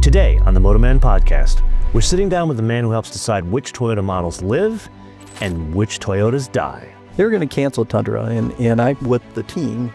Today on the MotoMan Podcast, we're sitting down with the man who helps decide which Toyota models live and which Toyotas die. They were going to cancel Tundra, and I, with the team,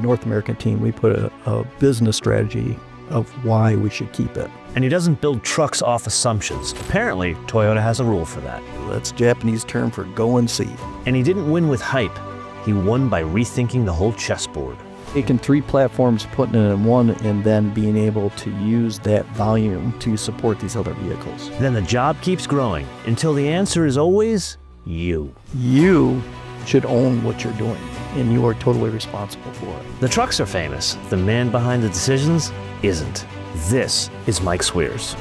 North American team, we put a business strategy of why we should keep it. And he doesn't build trucks off assumptions. Apparently, Toyota has a rule for that. That's a Japanese term for go and see. And he didn't win with hype. He won by rethinking the whole chessboard. Taking 3 platforms, putting it in one, and then being able to use that volume to support these other vehicles. Then the job keeps growing until the answer is always you. You should own what you're doing, and you are totally responsible for it. The trucks are famous. The man behind the decisions isn't. This is Mike Sweers.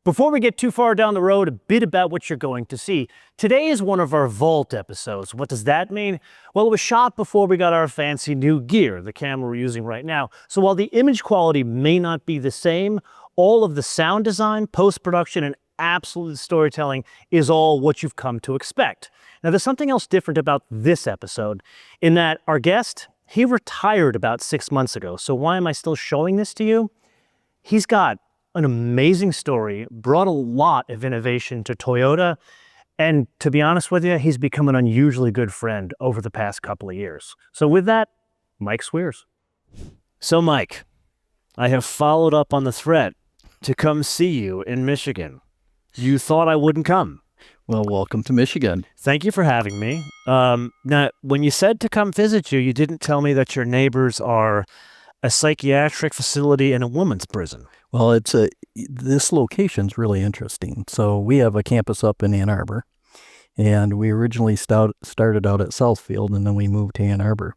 Before we get too far down the road, a bit about what you're going to see. Today is one of our Vault episodes. What does that mean? Well, it was shot before we got our fancy new gear, the camera we're using right now. So while the image quality may not be the same, all of the sound design, post-production, and absolute storytelling is all what you've come to expect. Now, there's something else different about this episode in that our guest, he retired about 6 months ago. So why am I still showing this to you? He's got an amazing story, brought a lot of innovation to Toyota, and to be honest with you, he's become an unusually good friend over the past couple of years. So with that, Mike Sweers. So Mike, I have followed up on the threat to come see you in Michigan. You thought I wouldn't come. Well, welcome to Michigan. Thank you for having me. Now, when you said to come visit you, you didn't tell me that your neighbors are a psychiatric facility and a women's prison. Well, this location's really interesting. So we have a campus up in Ann Arbor, and we originally started out at Southfield, and then we moved to Ann Arbor.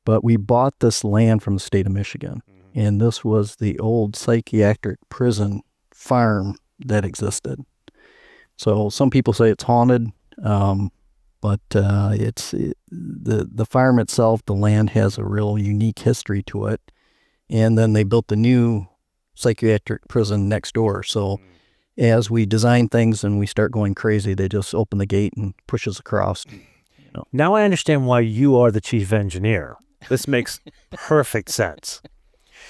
But we bought this land from the state of Michigan, and this was the old psychiatric prison farm that existed. So some people say it's haunted, but the farm itself, the land has a real unique history to it. And then they built the new psychiatric prison next door. So as we design things and we start going crazy, they just open the gate and push us across. Now I understand why you are the chief engineer. This makes perfect sense.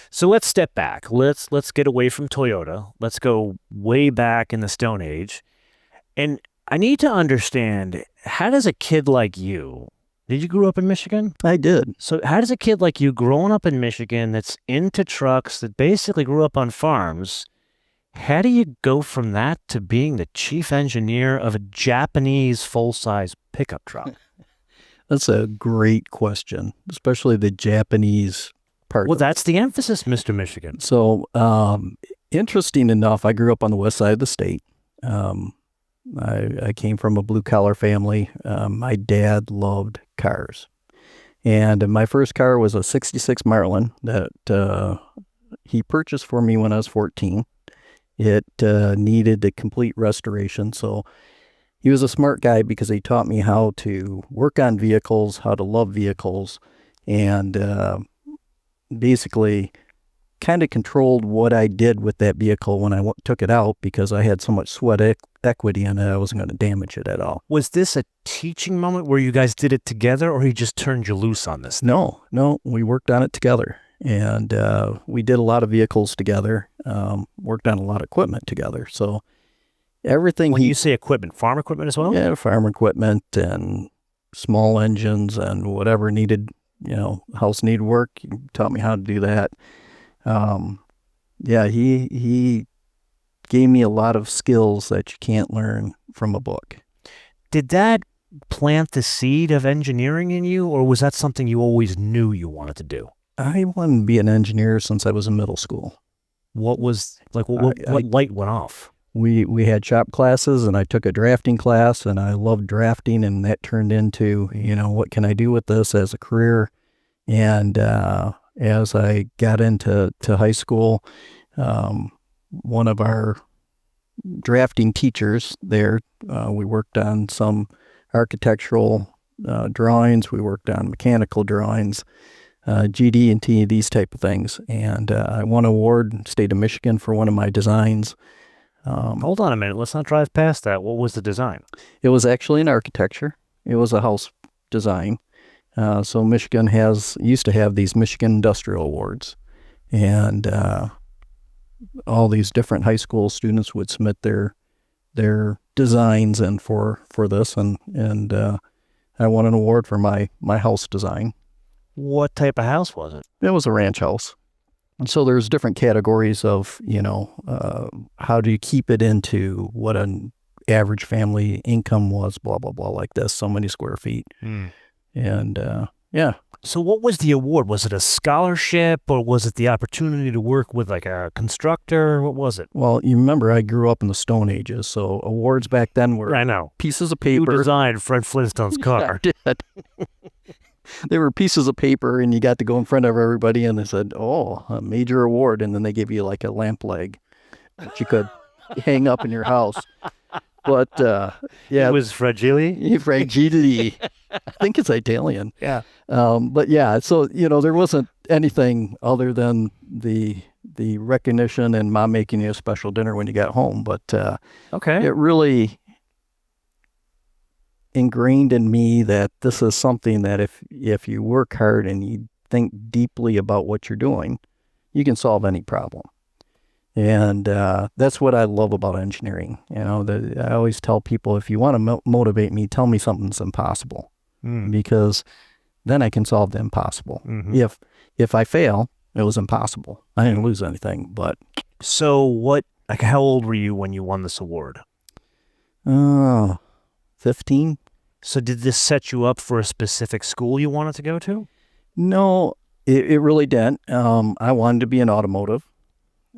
So let's step back. Let's get away from Toyota. Let's go way back in the Stone Age. And I need to understand, how does a kid like you, did you grow up in Michigan? I did. So how does a kid like you growing up in Michigan that's into trucks, that basically grew up on farms, how do you go from that to being the chief engineer of a Japanese full-size pickup truck? That's a great question, especially the Japanese part. Well, that's the emphasis, Mr. Michigan. So interesting enough, I grew up on the west side of the state. I came from a blue-collar family. My dad loved cars. And my first car was a 66 Marlin that he purchased for me when I was 14. It needed a complete restoration. So he was a smart guy because he taught me how to work on vehicles, how to love vehicles, and basically kind of controlled what I did with that vehicle when I took it out, because I had so much sweat equity in it, I wasn't going to damage it at all. Was this a teaching moment where you guys did it together, or he just turned you loose on this? No, we worked on it together, and we did a lot of vehicles together, worked on a lot of equipment together. So everything. When you say equipment, farm equipment as well? Yeah, farm equipment and small engines and whatever needed, house needed work. He taught me how to do that. He gave me a lot of skills that you can't learn from a book. Did that plant the seed of engineering in you, or was that something you always knew you wanted to do? I wanted to be an engineer since I was in middle school. What light went off? We had shop classes, and I took a drafting class, and I loved drafting, and that turned into, what can I do with this as a career? And as I got into high school, one of our drafting teachers there. We worked on some architectural drawings. We worked on mechanical drawings, GD&T, these type of things. And I won an award in the state of Michigan for one of my designs. Hold on a minute. Let's not drive past that. What was the design? It was actually an architecture. It was a house design. So Michigan used to have these Michigan Industrial Awards. And all these different high school students would submit their designs and for this. And I won an award for my house design. What type of house was it? It was a ranch house. And so there's different categories of, how do you keep it into what an average family income was, blah, blah, blah, like this, so many square feet. And, yeah. So what was the award? Was it a scholarship or was it the opportunity to work with like a constructor? What was it? Well, you remember I grew up in the Stone Ages, so awards back then were I know. pieces of You paper. designed Fred Flintstone's car. I did. They were pieces of paper, and you got to go in front of everybody, and they said, "Oh, a major award," and then they gave you like a lamp leg that you could hang up in your house. But yeah, It was Fragile. Fragile. I think it's Italian. Yeah. But yeah, so there wasn't anything other than the recognition and mom making you a special dinner when you got home. But Okay. it really ingrained in me that this is something that if you work hard and you think deeply about what you're doing, you can solve any problem. And that's what I love about engineering. I always tell people, if you want to motivate me, tell me something's impossible, because then I can solve the impossible. If I fail, it was impossible. I didn't lose anything. But So how old were you when you won this award? 15? So did this set you up for a specific school you wanted to go to? No, it really didn't. I wanted to be in automotive.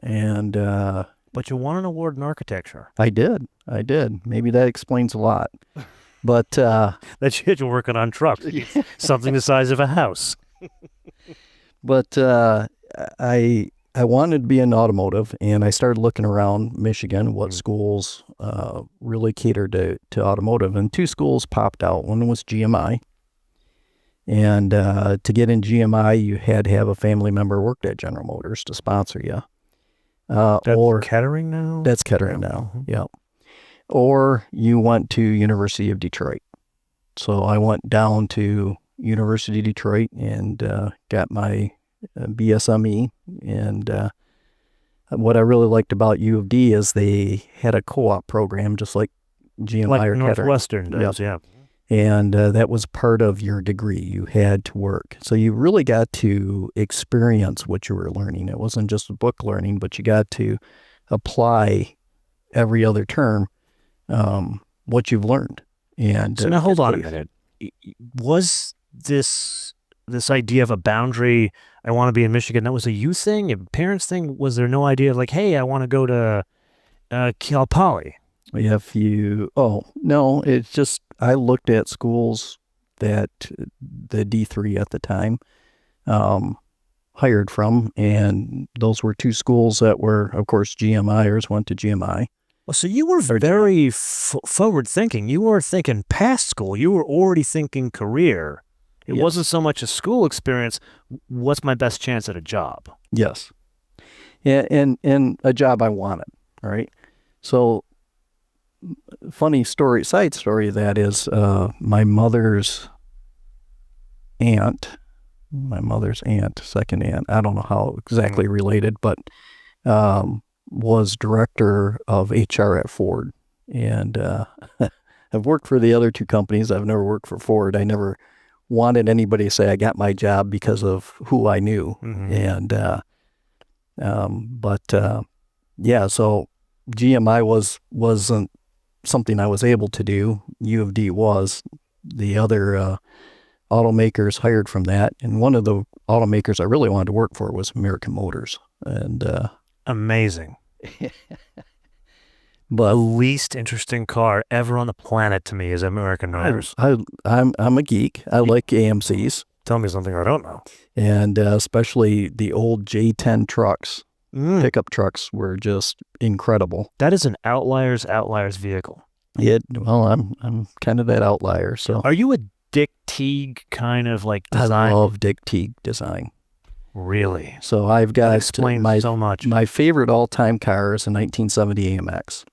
And But you won an award in architecture. I did. Maybe that explains a lot. But That you're working on trucks. Something the size of a house. but I wanted to be in automotive, and I started looking around Michigan what schools really catered to automotive, and two schools popped out. One was GMI, and to get in GMI, you had to have a family member worked at General Motors to sponsor you. That's Kettering now? That's Kettering now, yeah. Or you went to University of Detroit. So I went down to University of Detroit and got my BSME. And what I really liked about U of D is they had a co-op program just like GMI Like or Kettering. Northwestern does, yeah. And that was part of your degree. You had to work. So you really got to experience what you were learning. It wasn't just book learning, but you got to apply every other term what you've learned. And So now hold on a minute. Was this idea of a boundary, I want to be in Michigan, that was a you thing, a parents thing? Was there no idea like, hey, I want to go to Cal Poly? No, it's just I looked at schools that the D3 at the time hired from, and those were two schools that were, of course, GMIers went to GMI. Well, so you were very forward thinking. You were thinking past school. You were already thinking career. It Yes. wasn't so much a school experience. What's my best chance at a job? Yes. And a job I wanted, all right? So, funny story, side story of that is my mother's aunt, second aunt, I don't know how exactly related, but was director of HR at Ford. And I've worked for the other two companies. I've never worked for Ford. I never wanted anybody to say I got my job because of who I knew. And yeah, so GMI wasn't something I was able to do. U of D was. The other automakers hired from that, and one of the automakers I really wanted to work for was American Motors. And Amazing. but The least interesting car ever on the planet to me is American Motors. I'm a geek. I like AMCs, Tell me something I don't know. and especially the old J10 trucks. pickup trucks were just incredible. That is an outliers vehicle. Well, I'm kind of that outlier. So Are you a Dick Teague kind of like design? I love Dick Teague design. Really? So I've got That explains so much. My favorite all-time car is a 1970 AMX,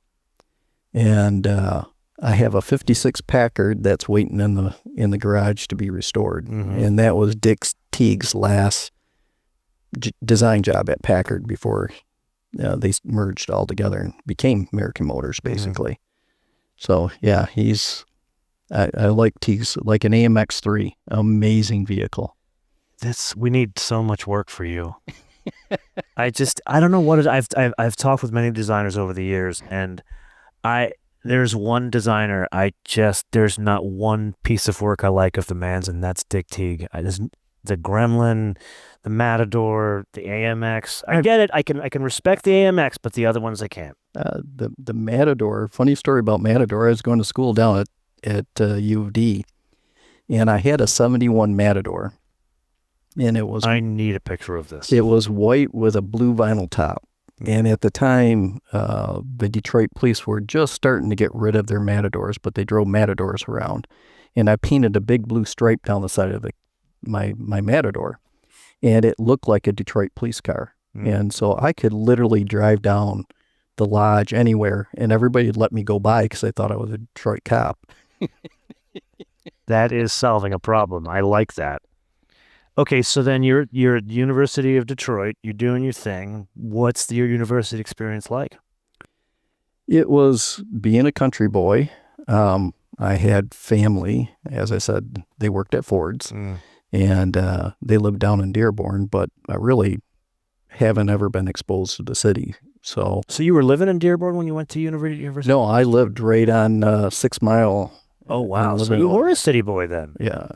and I have a '56 Packard that's waiting in the garage to be restored, and that was Dick Teague's last design job at Packard before they merged all together and became American Motors, basically. So yeah, I like Teague's, like an AMX3, amazing vehicle. We need so much work for you. I don't know what it is. I've talked with many designers over the years, and there's one designer there's not one piece of work I like of the man's, and that's Dick Teague. The Gremlin, the Matador, the AMX. I get it. I can respect the AMX, but the other ones I can't. The Matador. Funny story about Matador. I was going to school down at U of D, and I had a '71 Matador. And I need a picture of this. It was white with a blue vinyl top. And at the time, the Detroit police were just starting to get rid of their Matadors, but they drove Matadors around. And I painted a big blue stripe down the side of my Matador. And it looked like a Detroit police car. And so I could literally drive down the lodge anywhere, and everybody would let me go by because they thought I was a Detroit cop. That is solving a problem. I like that. Okay, so then you're at University of Detroit. You're doing your thing. What's your university experience like? It was being a country boy. I had family. As I said, they worked at Ford's, and they lived down in Dearborn, but I really haven't ever been exposed to the city. So you were living in Dearborn when you went to university? No, I lived right on 6 Mile. Oh, wow. So you were a city boy then? Yeah.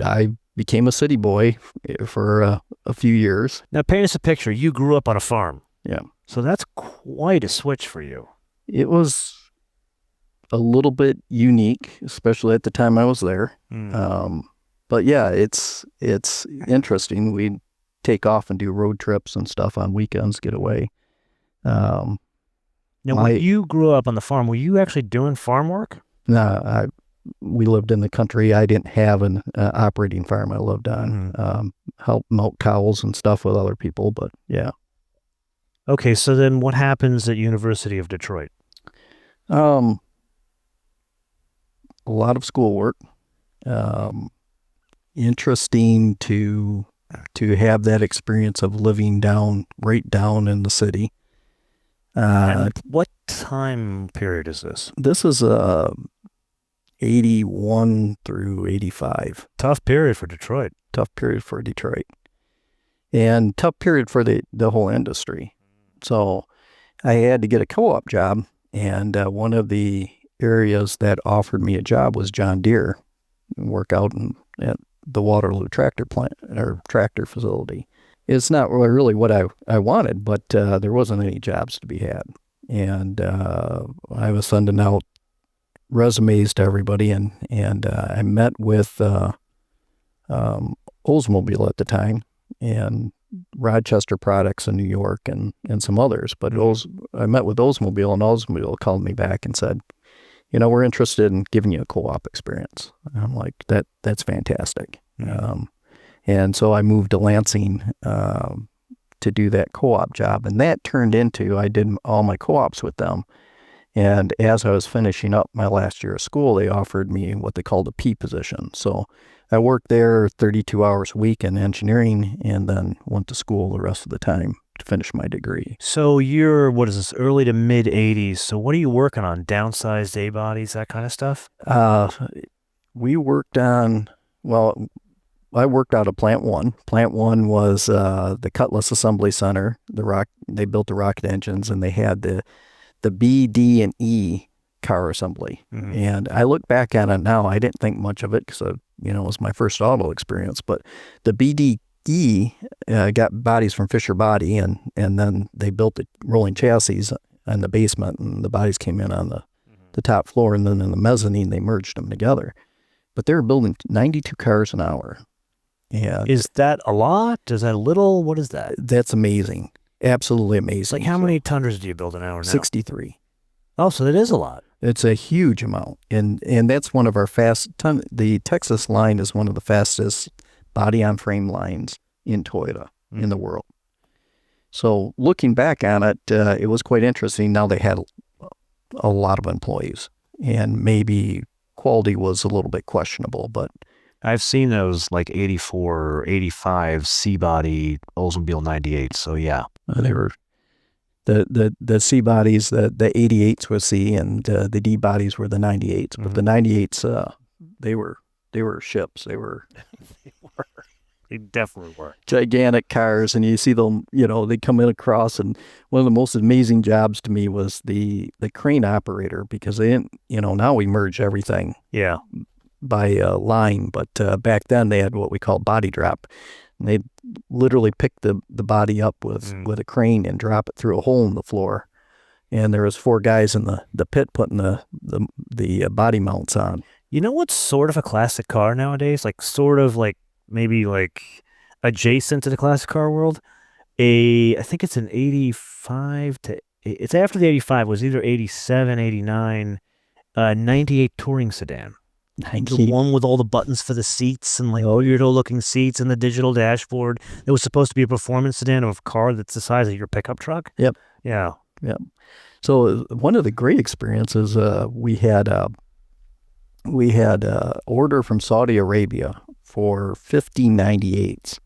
I became a city boy for a few years. Now, paint us a picture. You grew up on a farm. Yeah. So that's quite a switch for you. It was a little bit unique, especially at the time I was there. But yeah, it's interesting. We'd take off and do road trips and stuff on weekends, get away. Now, when you grew up on the farm, were you actually doing farm work? No, we lived in the country. I didn't have an operating farm I lived on. Helped milk cows and stuff with other people, but yeah. Okay, so then what happens at University of Detroit? A lot of schoolwork. Interesting to have that experience of living right down in the city. And what time period is this? This is 81 through 85. Tough period for Detroit. Tough period for Detroit. And tough period for the whole industry. So I had to get a co-op job, and one of the areas that offered me a job was John Deere, and work out at the Waterloo tractor plant or tractor facility. It's not really what I wanted, but there wasn't any jobs to be had. And I was sending out resumes to everybody, and I met with Oldsmobile at the time, and Rochester Products in New York, and some others. But I met with Oldsmobile, and Oldsmobile called me back and said, we're interested in giving you a co-op experience. And I'm like, that's fantastic. And so I moved to Lansing to do that co-op job, and that turned into, I did all my co-ops with them. And as I was finishing up my last year of school, they offered me what they called a P position. So I worked there 32 hours a week in engineering, and then went to school the rest of the time to finish my degree. So you're, what is this, early to mid 80s. So what are you working on? Downsized A-bodies, that kind of stuff? We worked on, I worked out of Plant 1. Plant 1 was the Cutlass Assembly Center. They built the rocket engines, and they had the B, D, and E car assembly. And I look back at it now, I didn't think much of it because, it was my first auto experience. But the BDE got bodies from Fisher Body, and then they built the rolling chassis in the basement, and the bodies came in on the top floor, and then in the mezzanine, they merged them together. But they were building 92 cars an hour. And is that a lot? Is that a little? What is that? That's amazing. Absolutely amazing. Like how many Tundras do you build an hour now? 63. Oh, so that is a lot. It's a huge amount. And that's one of our the Texas line is one of the fastest body-on-frame lines in Toyota in the world. So looking back on it, it was quite interesting. Now they had a lot of employees, and maybe quality was a little bit questionable, but I've seen those like 84 or 85 C-body Oldsmobile 98. So yeah, they were the C bodies, the 88s were C, and the D bodies were the 98s. But the 98s, they were ships. They were They definitely were. gigantic cars, and you see them, they come in across, and one of the most amazing jobs to me was the crane operator, because they didn't, now we merge everything Yeah. by line, but back then they had what we call body drop. And they'd literally pick the body up with a crane and drop it through a hole in the floor. And there was 4 guys in the pit putting the body mounts on. You know what's sort of a classic car nowadays? Like sort of like maybe like adjacent to the classic car world? I think it's an 85 to, it's after the 85, it was either 87, 89, 98 touring sedan. The one with all the buttons for the seats and like weirdo looking seats and the digital dashboard. It was supposed to be a performance sedan of a car that's the size of your pickup truck. Yep. Yeah. Yep. So one of the great experiences, we had order from Saudi Arabia for 50 98s,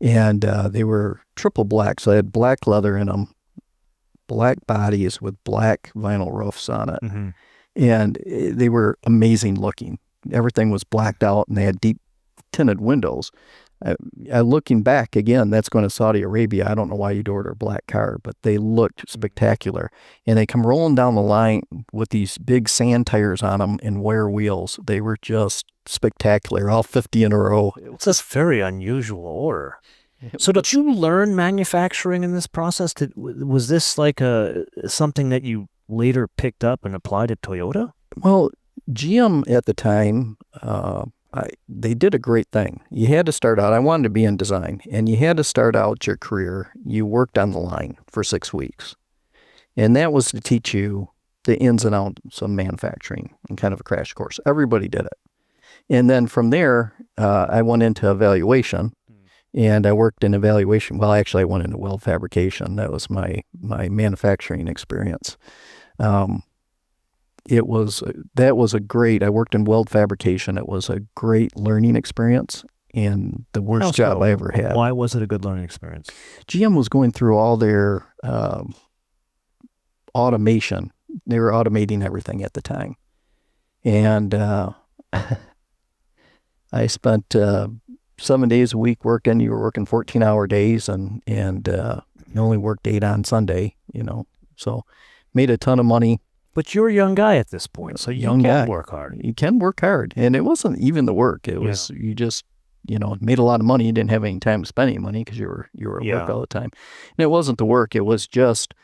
and they were triple black. So they had black leather in them, black bodies with black vinyl roofs on it. Mm-hmm. And they were amazing looking. Everything was blacked out, and they had deep tinted windows. Looking back again, that's going to Saudi Arabia. I don't know why you'd order a black car, but they looked spectacular. And they come rolling down the line with these big sand tires on them and wear wheels. They were just spectacular, all 50 in a row. It's a very unusual order. So did you learn manufacturing in this process? Was this like something that you later picked up and applied at Toyota? Well, GM at the time, they did a great thing. You had to start out, I wanted to be in design, and you had to start out your career. You worked on the line for 6 weeks. And that was to teach you the ins and outs of manufacturing and kind of a crash course. Everybody did it. And then from there, I went into evaluation. And I worked in evaluation. Well, actually, I went into weld fabrication. That was my manufacturing experience. I worked in weld fabrication. It was a great learning experience and the worst job I ever had. Why was it a good learning experience? GM was going through all their automation. They were automating everything at the time. And I spent 7 days a week working. You were working 14-hour days, and you only worked 8 on Sunday, so made a ton of money. But you're a young guy at this point, so you can work hard. You can work hard, and it wasn't even the work. It was you just made a lot of money. You didn't have any time to spend any money because you were at work all the time. And it wasn't the work. It was just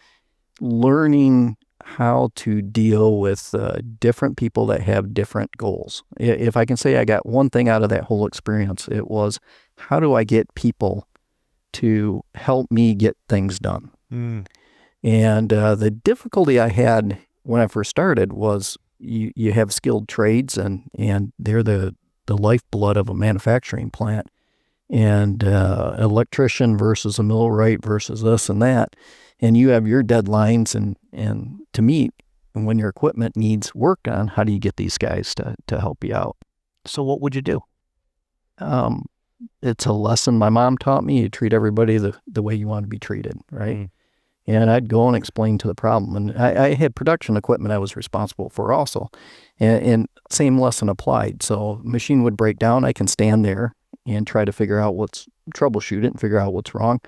learning how to deal with different people that have different goals. If I can say I got one thing out of that whole experience, it was, how do I get people to help me get things done? And the difficulty I had when I first started was you have skilled trades, and they're the lifeblood of a manufacturing plant, and electrician versus a millwright versus this and that. And you have your deadlines and to meet. And when your equipment needs work on, how do you get these guys to help you out? So what would you do? It's a lesson my mom taught me. You treat everybody the way you want to be treated, right? And I'd go and explain to the problem. And I had production equipment I was responsible for also. And same lesson applied. So machine would break down. I can stand there and try to troubleshoot it and figure out what's wrong.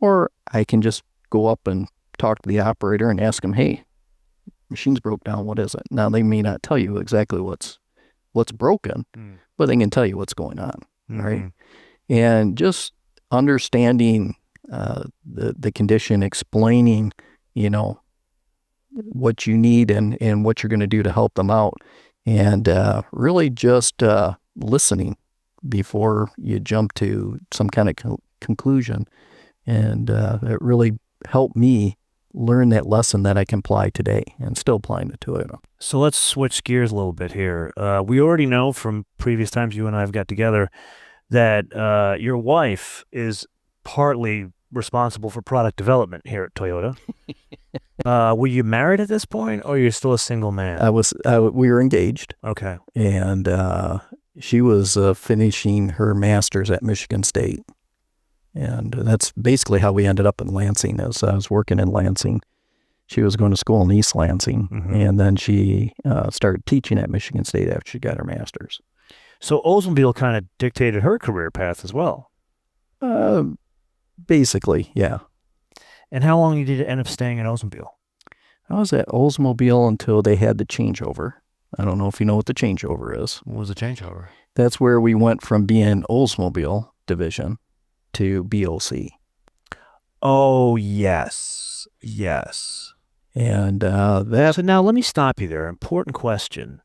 Or I can just go up and talk to the operator and ask them, hey, machine's broke down, what is it? Now, they may not tell you exactly what's broken, but they can tell you what's going on, right? And just understanding the condition, explaining, what you need and what you're going to do to help them out, and really just listening before you jump to some kind of conclusion. And it really helped me learn that lesson that I can apply today and still applying it to it. So let's switch gears a little bit here. We already know from previous times you and I have got together that your wife is partly responsible for product development here at Toyota. Were you married at this point, or you're still a single man? We were engaged. Okay. And she was finishing her master's at Michigan State. And that's basically how we ended up in Lansing. As I was working in Lansing. She was going to school in East Lansing, and then she started teaching at Michigan State after she got her master's. So Oldsmobile kind of dictated her career path as well. Basically, yeah. And how long did you end up staying at Oldsmobile? I was at Oldsmobile until they had the changeover. I don't know if you know what the changeover is. What was the changeover? That's where we went from being Oldsmobile division to BOC. Oh, yes. Yes. And So now let me stop you there. Important question.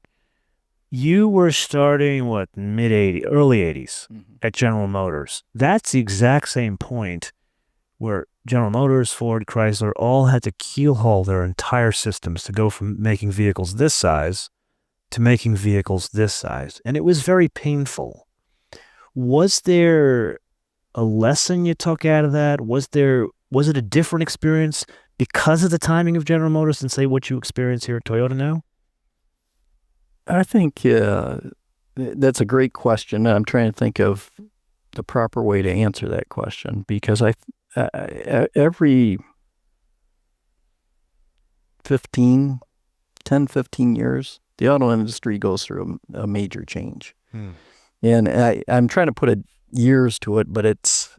You were starting, mid-80s, early 80s at General Motors. That's the exact same point where General Motors, Ford, Chrysler all had to keelhaul their entire systems to go from making vehicles this size to making vehicles this size. And it was very painful. Was there a lesson you took out of that? Was it a different experience because of the timing of General Motors than, say, what you experience here at Toyota now? I think that's a great question. I'm trying to think of the proper way to answer that question, because every 10, 15 years, the auto industry goes through a major change. And I'm trying to put years to it, but it's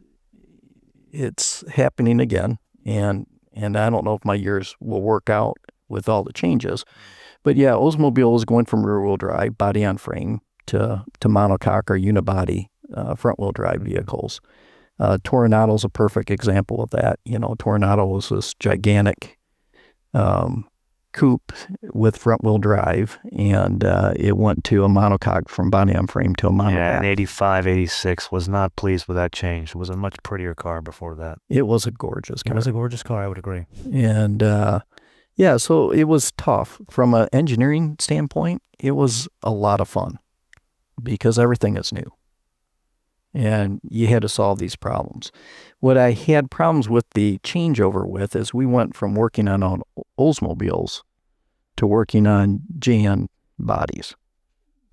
happening again. And I don't know if my years will work out with all the changes. But yeah, Oldsmobile was going from rear-wheel drive, body-on-frame, to monocoque or unibody front-wheel drive vehicles. Toronado's a perfect example of that. Toronado was this gigantic coupe with front-wheel drive, and it went to a monocoque from body-on-frame to a monocoque. Yeah, and 85, 86 was not pleased with that change. It was a much prettier car before that. It was a gorgeous car. It was a gorgeous car, I would agree. And yeah, so it was tough. From an engineering standpoint, it was a lot of fun because everything is new. And you had to solve these problems. What I had problems with the changeover with is we went from working on Oldsmobiles to working on GM bodies.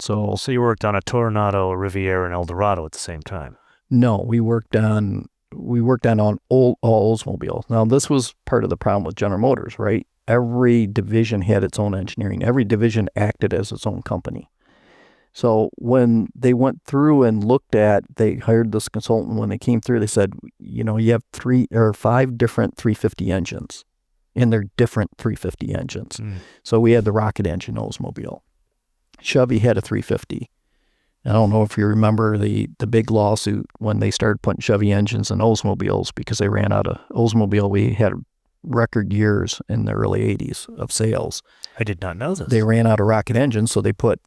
So you worked on a Toronado, a Riviera, and Eldorado at the same time? No, we worked on all Oldsmobiles. Now, this was part of the problem with General Motors, right? Every division had its own engineering. Every division acted as its own company. So when they went through and they hired this consultant. When they came through, they said, you have 3 or 5 different 350 engines, and they're different 350 engines. So we had the rocket engine Oldsmobile. Chevy had a 350. I don't know if you remember the big lawsuit when they started putting Chevy engines in Oldsmobiles because they ran out of Oldsmobile. We had record years in the early 80s of sales. I did not know this. They ran out of rocket engines, so they put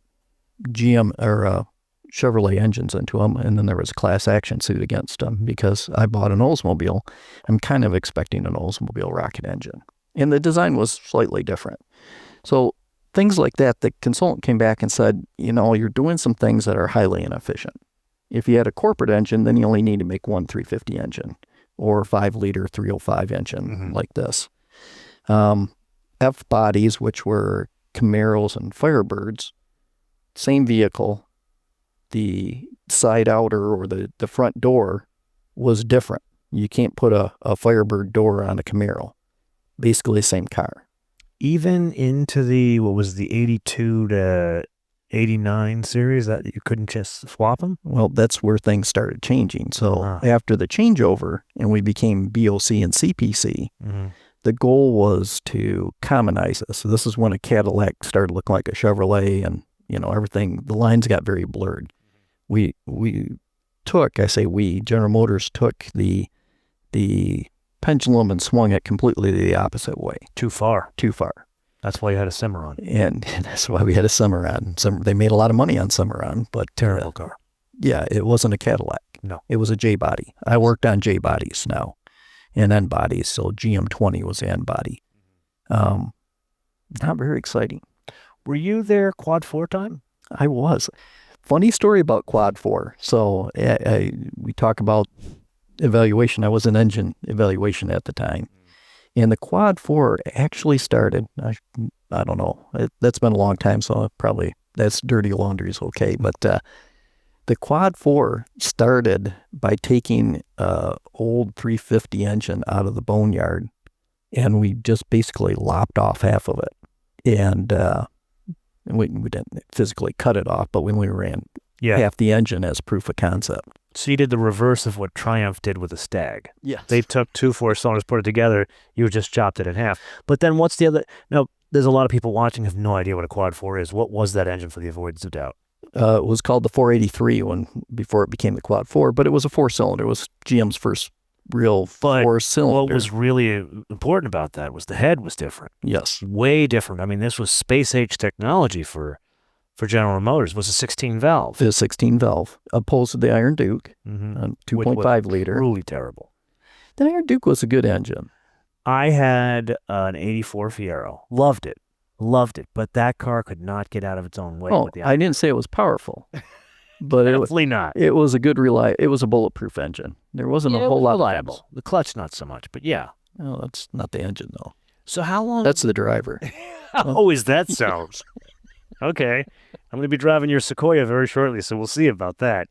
GM or Chevrolet engines into them, and then there was a class action suit against them because I bought an Oldsmobile. I'm kind of expecting an Oldsmobile rocket engine, and the design was slightly different. So things like that, the consultant came back and said, you're doing some things that are highly inefficient. If you had a corporate engine, then you only need to make one 350 engine or 5-liter 305 engine like this. F bodies, which were Camaros and Firebirds, same vehicle, the side outer or the front door was different. You can't put a Firebird door on a Camaro. Basically the same car. Even into the 82 to 89 series, that you couldn't just swap them? Well, that's where things started changing. So after the changeover and we became BOC and CPC, the goal was to commonize this. So this is when a Cadillac started looking like a Chevrolet, and everything, the lines got very blurred. General Motors took the Pendulum and swung it completely the opposite way. Too far. That's why you had a Cimarron. And that's why we had a Cimarron. They made a lot of money on Cimarron, but terrible car. Yeah, it wasn't a Cadillac. No. It was a J-body. I worked on J-bodies now. and end bodies. So GM20 was the end body. Not very exciting. Were you there quad 4 time? I was. Funny story about quad 4. So we talk about evaluation. I was in engine evaluation at the time. And the quad 4 actually started, I don't know, that's been a long time, so probably that's dirty laundry is okay. But the quad 4 started by taking old 350 engine out of the boneyard, and we just basically lopped off half of it. And we didn't physically cut it off, but when we ran half the engine as proof of concept. So you did the reverse of what Triumph did with the Stag. Yes. They took 2 4-cylinders, put it together, you just chopped it in half. But then what's the other? Now, there's a lot of people watching who have no idea what a quad 4 is. What was that engine for the avoidance of doubt? It was called the 483 before it became the quad 4, but it was a 4-cylinder. It was GM's first real 4-cylinder. What was really important about that was the head was different. Yes. Way different. I mean, this was space-age technology for General Motors. It was a 16-valve. The 16-valve, opposed to the Iron Duke, 2.5 liter. Truly terrible. The Iron Duke was a good engine. I had an 84 Fiero. Loved it, but that car could not get out of its own way. Oh, I didn't say it was powerful, but definitely not. It was a good it was a bulletproof engine. There wasn't a whole lot reliable. The clutch not so much, but yeah. Oh, that's not the engine though. So how long? That's the driver. How is that sounds? Okay, I'm going to be driving your Sequoia very shortly, so we'll see about that.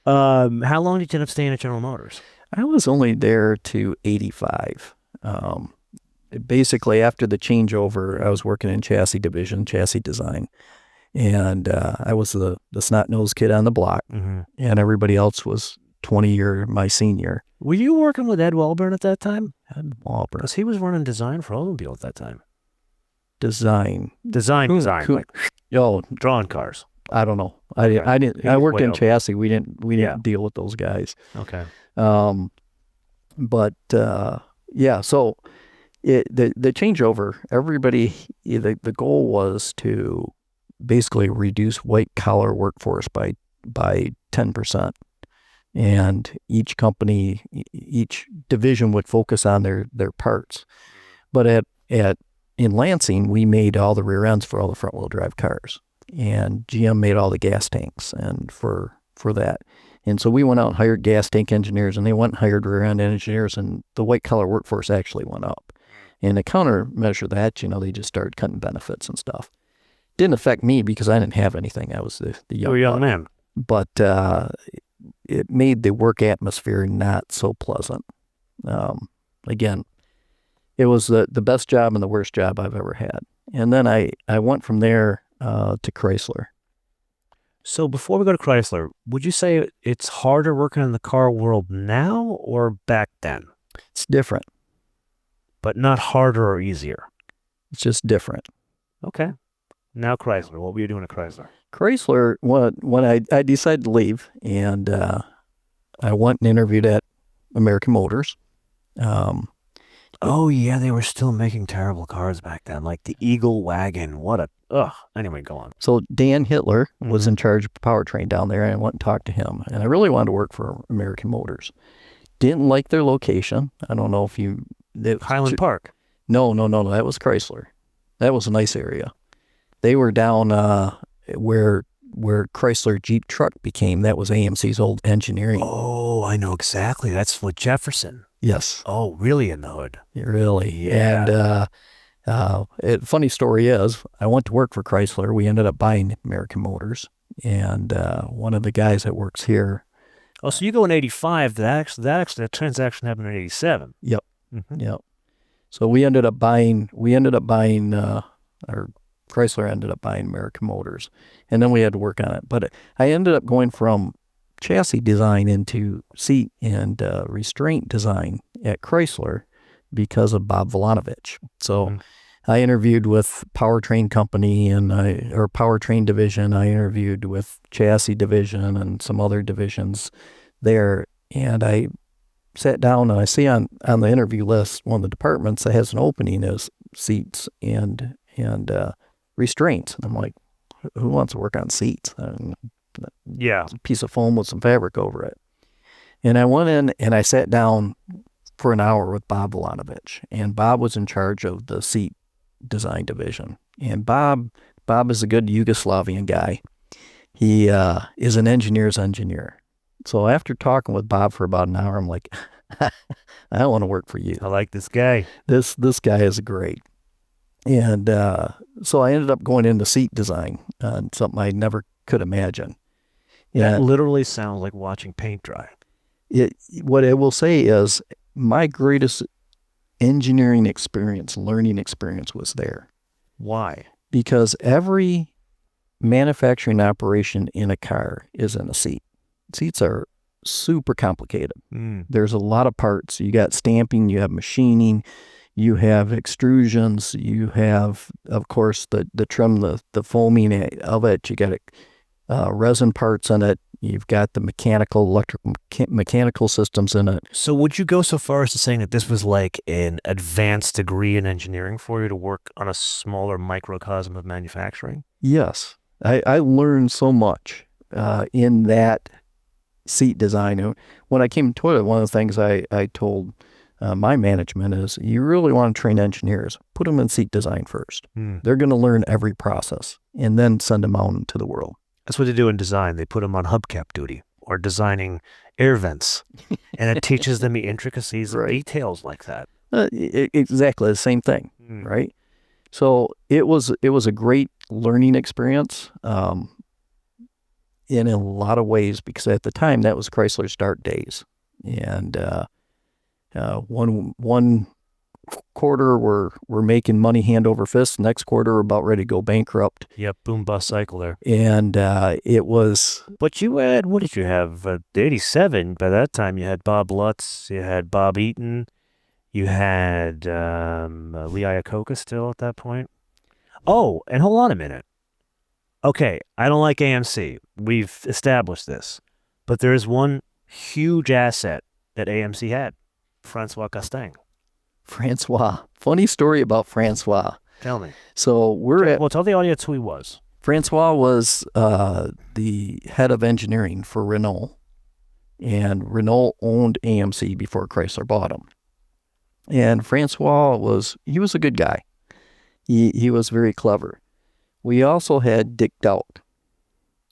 How long did you end up staying at General Motors? I was only there to 85. Basically, after the changeover, I was working in chassis division, chassis design, and I was the snot-nosed kid on the block, and everybody else was 20-year my senior. Were you working with Ed Wellburn at that time? Ed Wellburn. Because he was running design for Oldsmobile at that time. Design. Like drawing cars. I don't know. I didn't. I worked in chassis. We didn't deal with those guys. Okay. But yeah. So the changeover. Everybody. The goal was to basically reduce white collar workforce by 10%, and each company, each division would focus on their parts. But in Lansing, we made all the rear ends for all the front-wheel drive cars, and GM made all the gas tanks and for that. And so we went out and hired gas tank engineers, and they went and hired rear end engineers, and the white-collar workforce actually went up. And to countermeasure that, they just started cutting benefits and stuff. Didn't affect me because I didn't have anything. I was the young man. But it made the work atmosphere not so pleasant. Again, it was the best job and the worst job I've ever had. And then I went from there to Chrysler. So before we go to Chrysler, would you say it's harder working in the car world now or back then? It's different. But not harder or easier? It's just different. Okay. Now Chrysler. What were you doing at Chrysler? Chrysler, when I decided to leave, and I went and interviewed at American Motors. Oh, yeah, they were still making terrible cars back then, like the Eagle wagon. Anyway, go on. So Dan Hitler was in charge of powertrain down there, and I went and talked to him. And I really wanted to work for American Motors. Didn't like their location. I don't know if you... Highland Park. No. That was Chrysler. That was a nice area. They were down where Chrysler Jeep Truck became. That was AMC's old engineering. Oh, I know exactly. That's with Jefferson. Yes. Oh, really in the hood? Really. Yeah. And funny story is, I went to work for Chrysler. We ended up buying American Motors. And one of the guys that works here. Oh, so you go in 85. That transaction happened in 87. Yep. Mm-hmm. Yep. So we ended up buying, or Chrysler ended up buying American Motors. And then we had to work on it. But I ended up going from chassis design into seat and restraint design at Chrysler because of Bob Volanovich. So I interviewed with powertrain company or powertrain division. I interviewed with chassis division and some other divisions there. And I sat down and I see on the interview list, one of the departments that has an opening is seats and restraints. And I'm like, who wants to work on seats? Yeah. A piece of foam with some fabric over it. And I went in and I sat down for an hour with Bob Volanovich, and Bob was in charge of the seat design division. And Bob is a good Yugoslavian guy. He is an engineer's engineer. So after talking with Bob for about an hour, I'm like, I don't want to work for you. I like this guy. This guy is great. And so I ended up going into seat design, something I never could imagine. That literally sounds like watching paint dry. What I will say is my greatest engineering experience, learning experience was there. Why? Because every manufacturing operation in a car is in a seat. Seats are super complicated. There's a lot of parts. You got stamping, you have machining, you have extrusions, you have, of course, the trim, the foaming of it. You got resin parts in it. You've got the mechanical systems in it. So would you go so far as to saying that this was like an advanced degree in engineering for you to work on a smaller microcosm of manufacturing? Yes. I learned so much in that seat design. When I came to it, one of the things I told my management is, you really want to train engineers, put them in seat design first. They're going to learn every process and then send them out into the world. That's what they do in design. They put them on hubcap duty or designing air vents, and it teaches them the intricacies and details like that. Exactly the same thing, right? So it was a great learning experience in a lot of ways, because at the time that was Chrysler's dark days, and one quarter we're making money hand over fist. Next quarter we're about ready to go bankrupt. Yep, boom bust cycle there. And it was. But you had, what did you have? The 87. By that time you had Bob Lutz, you had Bob Eaton, you had Lee Iacocca still at that point. Oh, and hold on a minute. Okay, I don't like AMC. We've established this, but there is one huge asset that AMC had: Francois Castaigne. Francois. Funny story about Francois. Tell me. So Well, tell the audience who he was. Francois was the head of engineering for Renault, and Renault owned AMC before Chrysler bought them. And Francois was a good guy. He was very clever. We also had Dick Delk.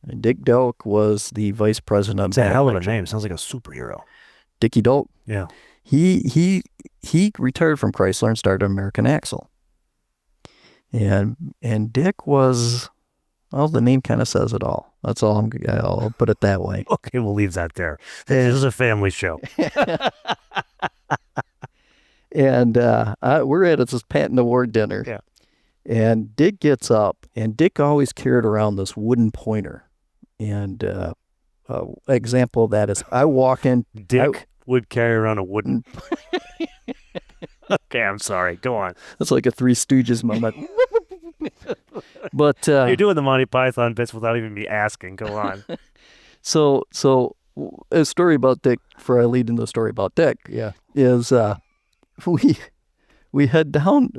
And Dick Delk was the vice president of. It's a hell of a name. Sounds like a superhero. Dickie Delk. Yeah. He retired from Chrysler and started American Axle. And Dick was, well, the name kind of says it all. That's all. I'll put it that way. Okay, we'll leave that there. This is a family show. And we're at this patent award dinner. Yeah. And Dick gets up, and Dick always carried around this wooden pointer. And example of that is, I walk in. Dick would carry around a wooden. Okay, I'm sorry. Go on. It's like a Three Stooges moment. But you're doing the Monty Python bits without even me asking. Go on. So a story about Dick, before I lead into the story about Dick, is we head down.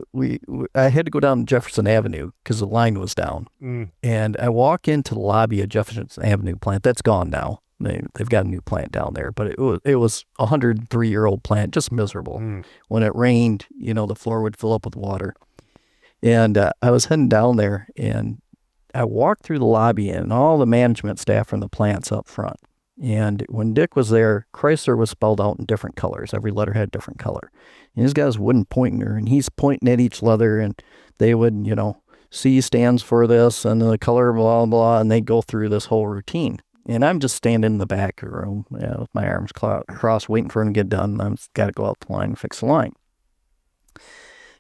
I had to go down Jefferson Avenue because the line was down, and I walk into the lobby of Jefferson Avenue plant. That's gone now. They've got a new plant down there, but it was a 103-year-old plant, just miserable. When it rained, the floor would fill up with water. And I was heading down there, and I walked through the lobby, and all the management staff from the plant's up front. And when Dick was there, Chrysler was spelled out in different colors. Every letter had a different color. And he's got his wooden pointer, and he's pointing at each letter, and they would, C stands for this, and the color, blah, blah, and they go through this whole routine. And I'm just standing in the back of the room with my arms crossed, waiting for him to get done. I've got to go out the line and fix the line.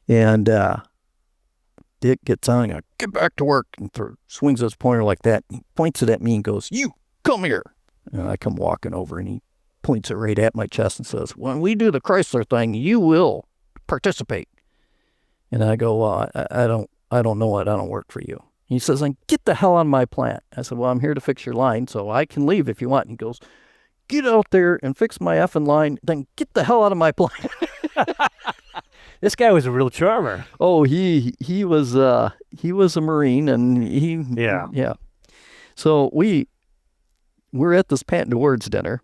And Dick gets on and goes, "Get back to work," and swings his pointer like that. He points it at me and goes, "You, come here." And I come walking over, and he points it right at my chest and says, "When we do the Chrysler thing, you will participate." And I go, "Well, I don't know it. I don't work for you." He says, "Then get the hell on my plant." I said, "Well, I'm here to fix your line, so I can leave if you want." And he goes, "Get out there and fix my effing line, then get the hell out of my plant." This guy was a real charmer. Oh, he was a Marine, and yeah. So we're at this patent awards dinner,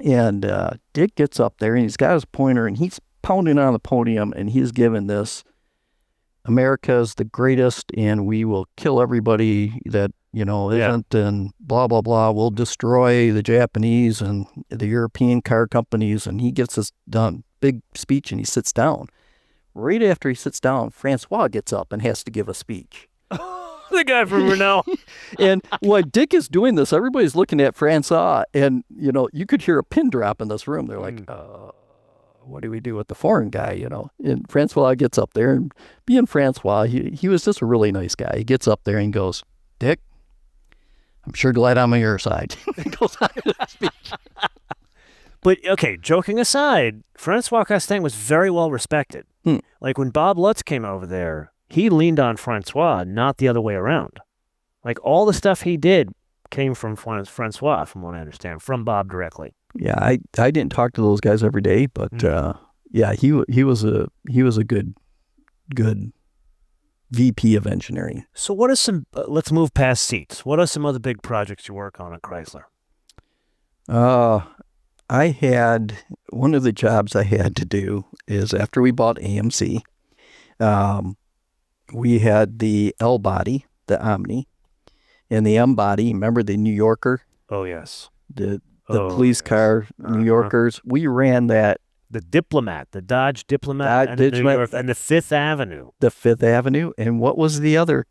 And Dick gets up there, and he's got his pointer, and he's pounding on the podium, and he's giving this, America's the greatest, and we will kill everybody that, isn't, and blah, blah, blah. We'll destroy the Japanese and the European car companies, and he gets this done. Big speech, and he sits down. Right after he sits down, Francois gets up and has to give a speech. The guy from Renault. And while Dick is doing this, everybody's looking at Francois, and, you could hear a pin drop in this room. They're like, what do we do with the foreign guy, And Francois gets up there, and being Francois, he was just a really nice guy. He gets up there and goes, Dick, I'm sure glad I'm on your side. He goes on to the speech. But, okay, joking aside, Francois Castaing was very well respected. Like, when Bob Lutz came over there, he leaned on Francois, not the other way around. Like, all the stuff he did came from Francois, from what I understand, from Bob directly. Yeah, I didn't talk to those guys every day, but he was a good VP of engineering. So what are some, let's move past seats. What are some other big projects you work on at Chrysler? I had, one of the jobs I had to do is after we bought AMC, we had the L body, the Omni, and the M body. Remember the New Yorker? Oh, yes. The police car, New Yorkers. We ran that. The Diplomat, the Dodge Diplomat, and the Fifth Avenue. The Fifth Avenue. And what was the other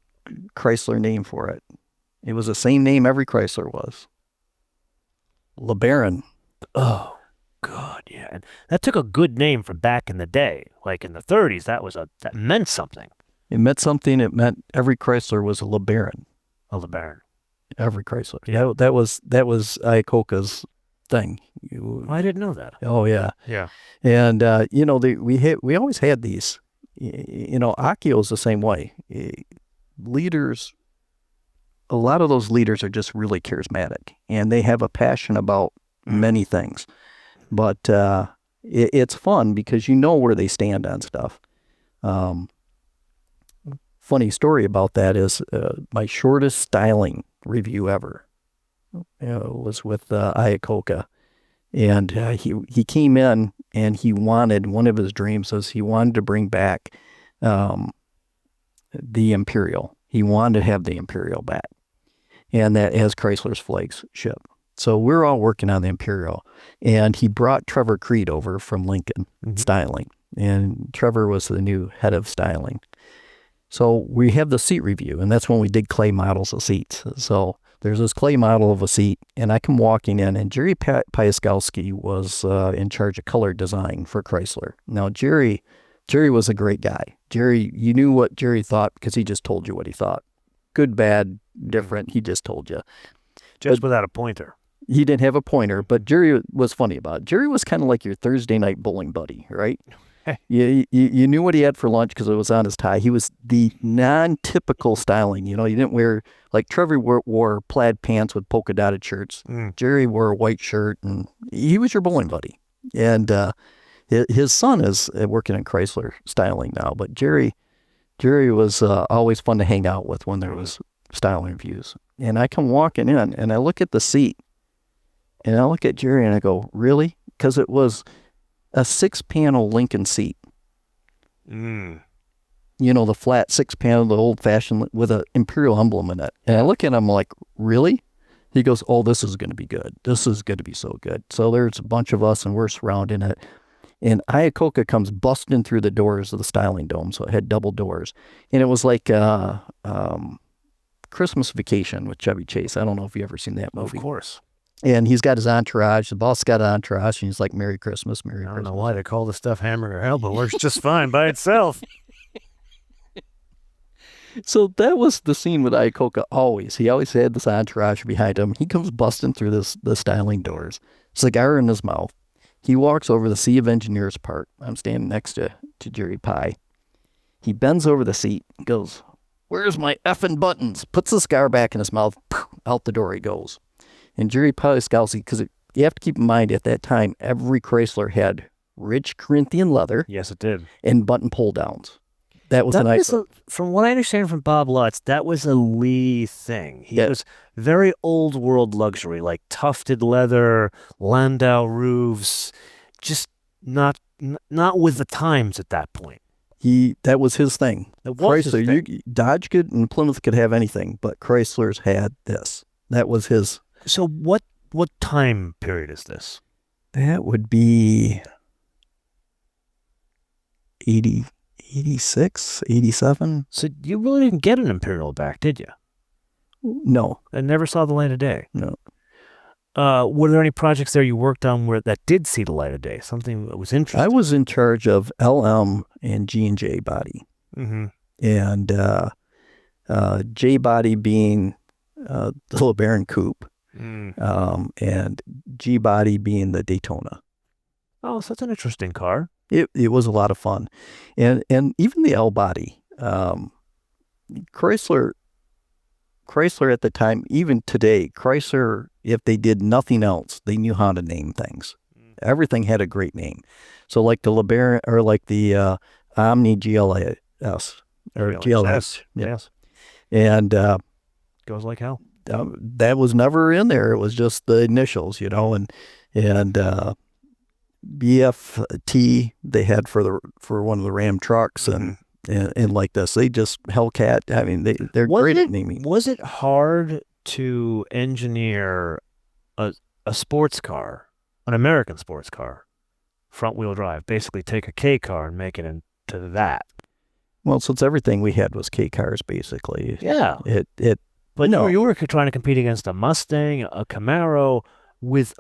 Chrysler name for it? It was the same name every Chrysler was. LeBaron. Oh, God, yeah. And that took a good name from back in the day. Like in the 30s, that meant something. It meant something. It meant every Chrysler was a LeBaron. A LeBaron. Every Chrysler. Yeah, that was Iacocca's thing. I didn't know that. Oh yeah. Yeah. And we always had these. Akio's the same way. Leaders. A lot of those leaders are just really charismatic, and they have a passion about many things. But it's fun because you know where they stand on stuff. Funny story about that is my shortest styling review ever was with Iacocca. And he came in, and he wanted, one of his dreams was he wanted to bring back the Imperial. He wanted to have the Imperial back, and that as Chrysler's flagship. So we're all working on the Imperial, and he brought Trevor Creed over from Lincoln Styling, and Trevor was the new head of styling. So we have the seat review, and that's when we did clay models of seats. So there's this clay model of a seat, and I come walking in, and Jerry Piaskowski was in charge of color design for Chrysler. Now, Jerry was a great guy. Jerry, you knew what Jerry thought because he just told you what he thought. Good, bad, different, he just told you. Just without a pointer. He didn't have a pointer, but Jerry was funny about it. Jerry was kind of like your Thursday night bowling buddy, right? You knew what he had for lunch because it was on his tie. He was the non-typical styling. He didn't wear, like Trevor wore plaid pants with polka dotted shirts. Jerry wore a white shirt, and he was your bowling buddy. And his son is working in Chrysler styling now, but Jerry was always fun to hang out with when there was styling reviews. And I come walking in, and I look at the seat, and I look at Jerry, and I go, really? Because it was a 6-panel Lincoln seat. The flat 6-panel, the old-fashioned, with an Imperial emblem in it. And I look at him like, really? He goes, oh, this is going to be good. This is going to be so good. So there's a bunch of us, and we're surrounding it. And Iacocca comes busting through the doors of the styling dome, so it had double doors. And it was like Christmas Vacation with Chevy Chase. I don't know if you've ever seen that movie. Of course. And he's got his entourage. The boss got an entourage, and he's like, Merry Christmas, Merry Christmas. I don't know why they call the stuff Hamburger Hell, but works just fine by itself. So that was the scene with Iacocca always. He always had this entourage behind him. He comes busting through the styling doors, cigar in his mouth. He walks over the Sea of Engineers part. I'm standing next to Jerry Pye. He bends over the seat and goes, where's my effing buttons? Puts the cigar back in his mouth. Out the door he goes. And Jerry Piaskowski, because you have to keep in mind at that time, every Chrysler had rich Corinthian leather. Yes, it did. And button pull downs. That was from what I understand from Bob Lutz, that was a Lee thing. He was very old world luxury, like tufted leather, Landau roofs, just not with the times at that point. That was his thing. Chrysler, Dodge and Plymouth could have anything, but Chrysler's had this. That was his. So what time period is this? That would be 80, 86, 87. So you really didn't get an Imperial back, did you? No. I never saw the light of day. No. Were there any projects there you worked on that did see the light of day? Something that was interesting? I was in charge of LM and G&J body. Mm-hmm. And J body being the LeBaron Coupe, and G body being the Daytona. Oh, so that's an interesting car. It was a lot of fun. And even the L body, Chrysler at the time, even today, Chrysler, if they did nothing else, they knew how to name things. Everything had a great name. So like the LeBaron, or like the Omni GLS, or GLS. Yes. And goes like hell. That was never in there. It was just the initials, and BFT they had for one of the Ram trucks, and like this, they just Hellcat. I mean, they're great at naming. Was it hard to engineer a sports car, an American sports car, front wheel drive? Basically, take a K car and make it into that. Well, since everything we had was K cars, basically. Yeah. But no, you were trying to compete against a Mustang, a Camaro, with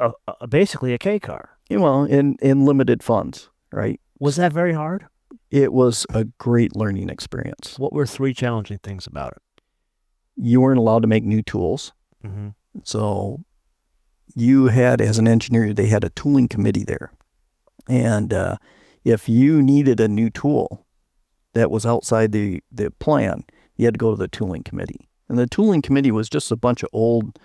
basically a K car. Well, in limited funds, right? Was that very hard? It was a great learning experience. What were 3 challenging things about it? You weren't allowed to make new tools. Mm-hmm. So you had, as an engineer, they had a tooling committee there. And if you needed a new tool that was outside the plan, you had to go to the tooling committee. And the tooling committee was just a bunch of old,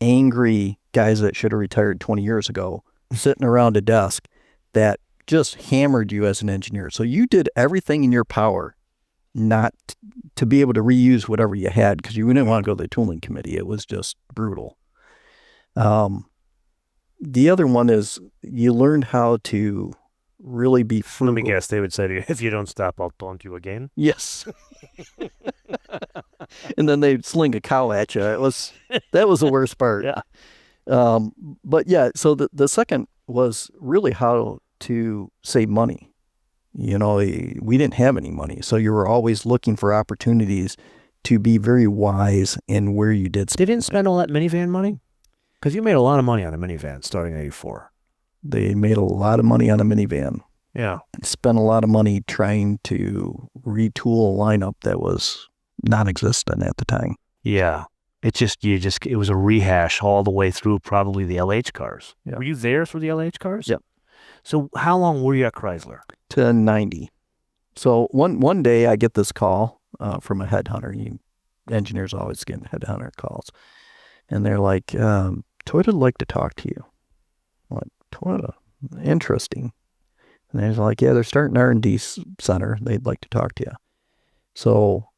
angry guys that should have retired 20 years ago, sitting around a desk that just hammered you as an engineer. So you did everything in your power not to be able to reuse whatever you had, because you didn't want to go to the tooling committee. It was just brutal. The other one is you learned how to really be frugal. Let me guess, they would say to you, if you don't stop, I'll taunt you again. Yes. And then they'd sling a cow at you. That was the worst part. Yeah. But yeah, so the second was really how to save money. We didn't have any money, so you were always looking for opportunities to be very wise in where you did spend. They didn't spend all that minivan money? Because you made a lot of money on a minivan starting in 84. They made a lot of money on a minivan. Yeah. Spent a lot of money trying to retool a lineup that was non-existent at the time. Yeah. It was a rehash all the way through probably the LH cars. Yeah. Were you there through the LH cars? Yep. So how long were you at Chrysler? To 90. So one day I get this call from a headhunter. Engineers always get headhunter calls. And they're like, Toyota would like to talk to you. I'm like, Toyota? Interesting. And they're like, yeah, they're starting R&D center. They'd like to talk to you. So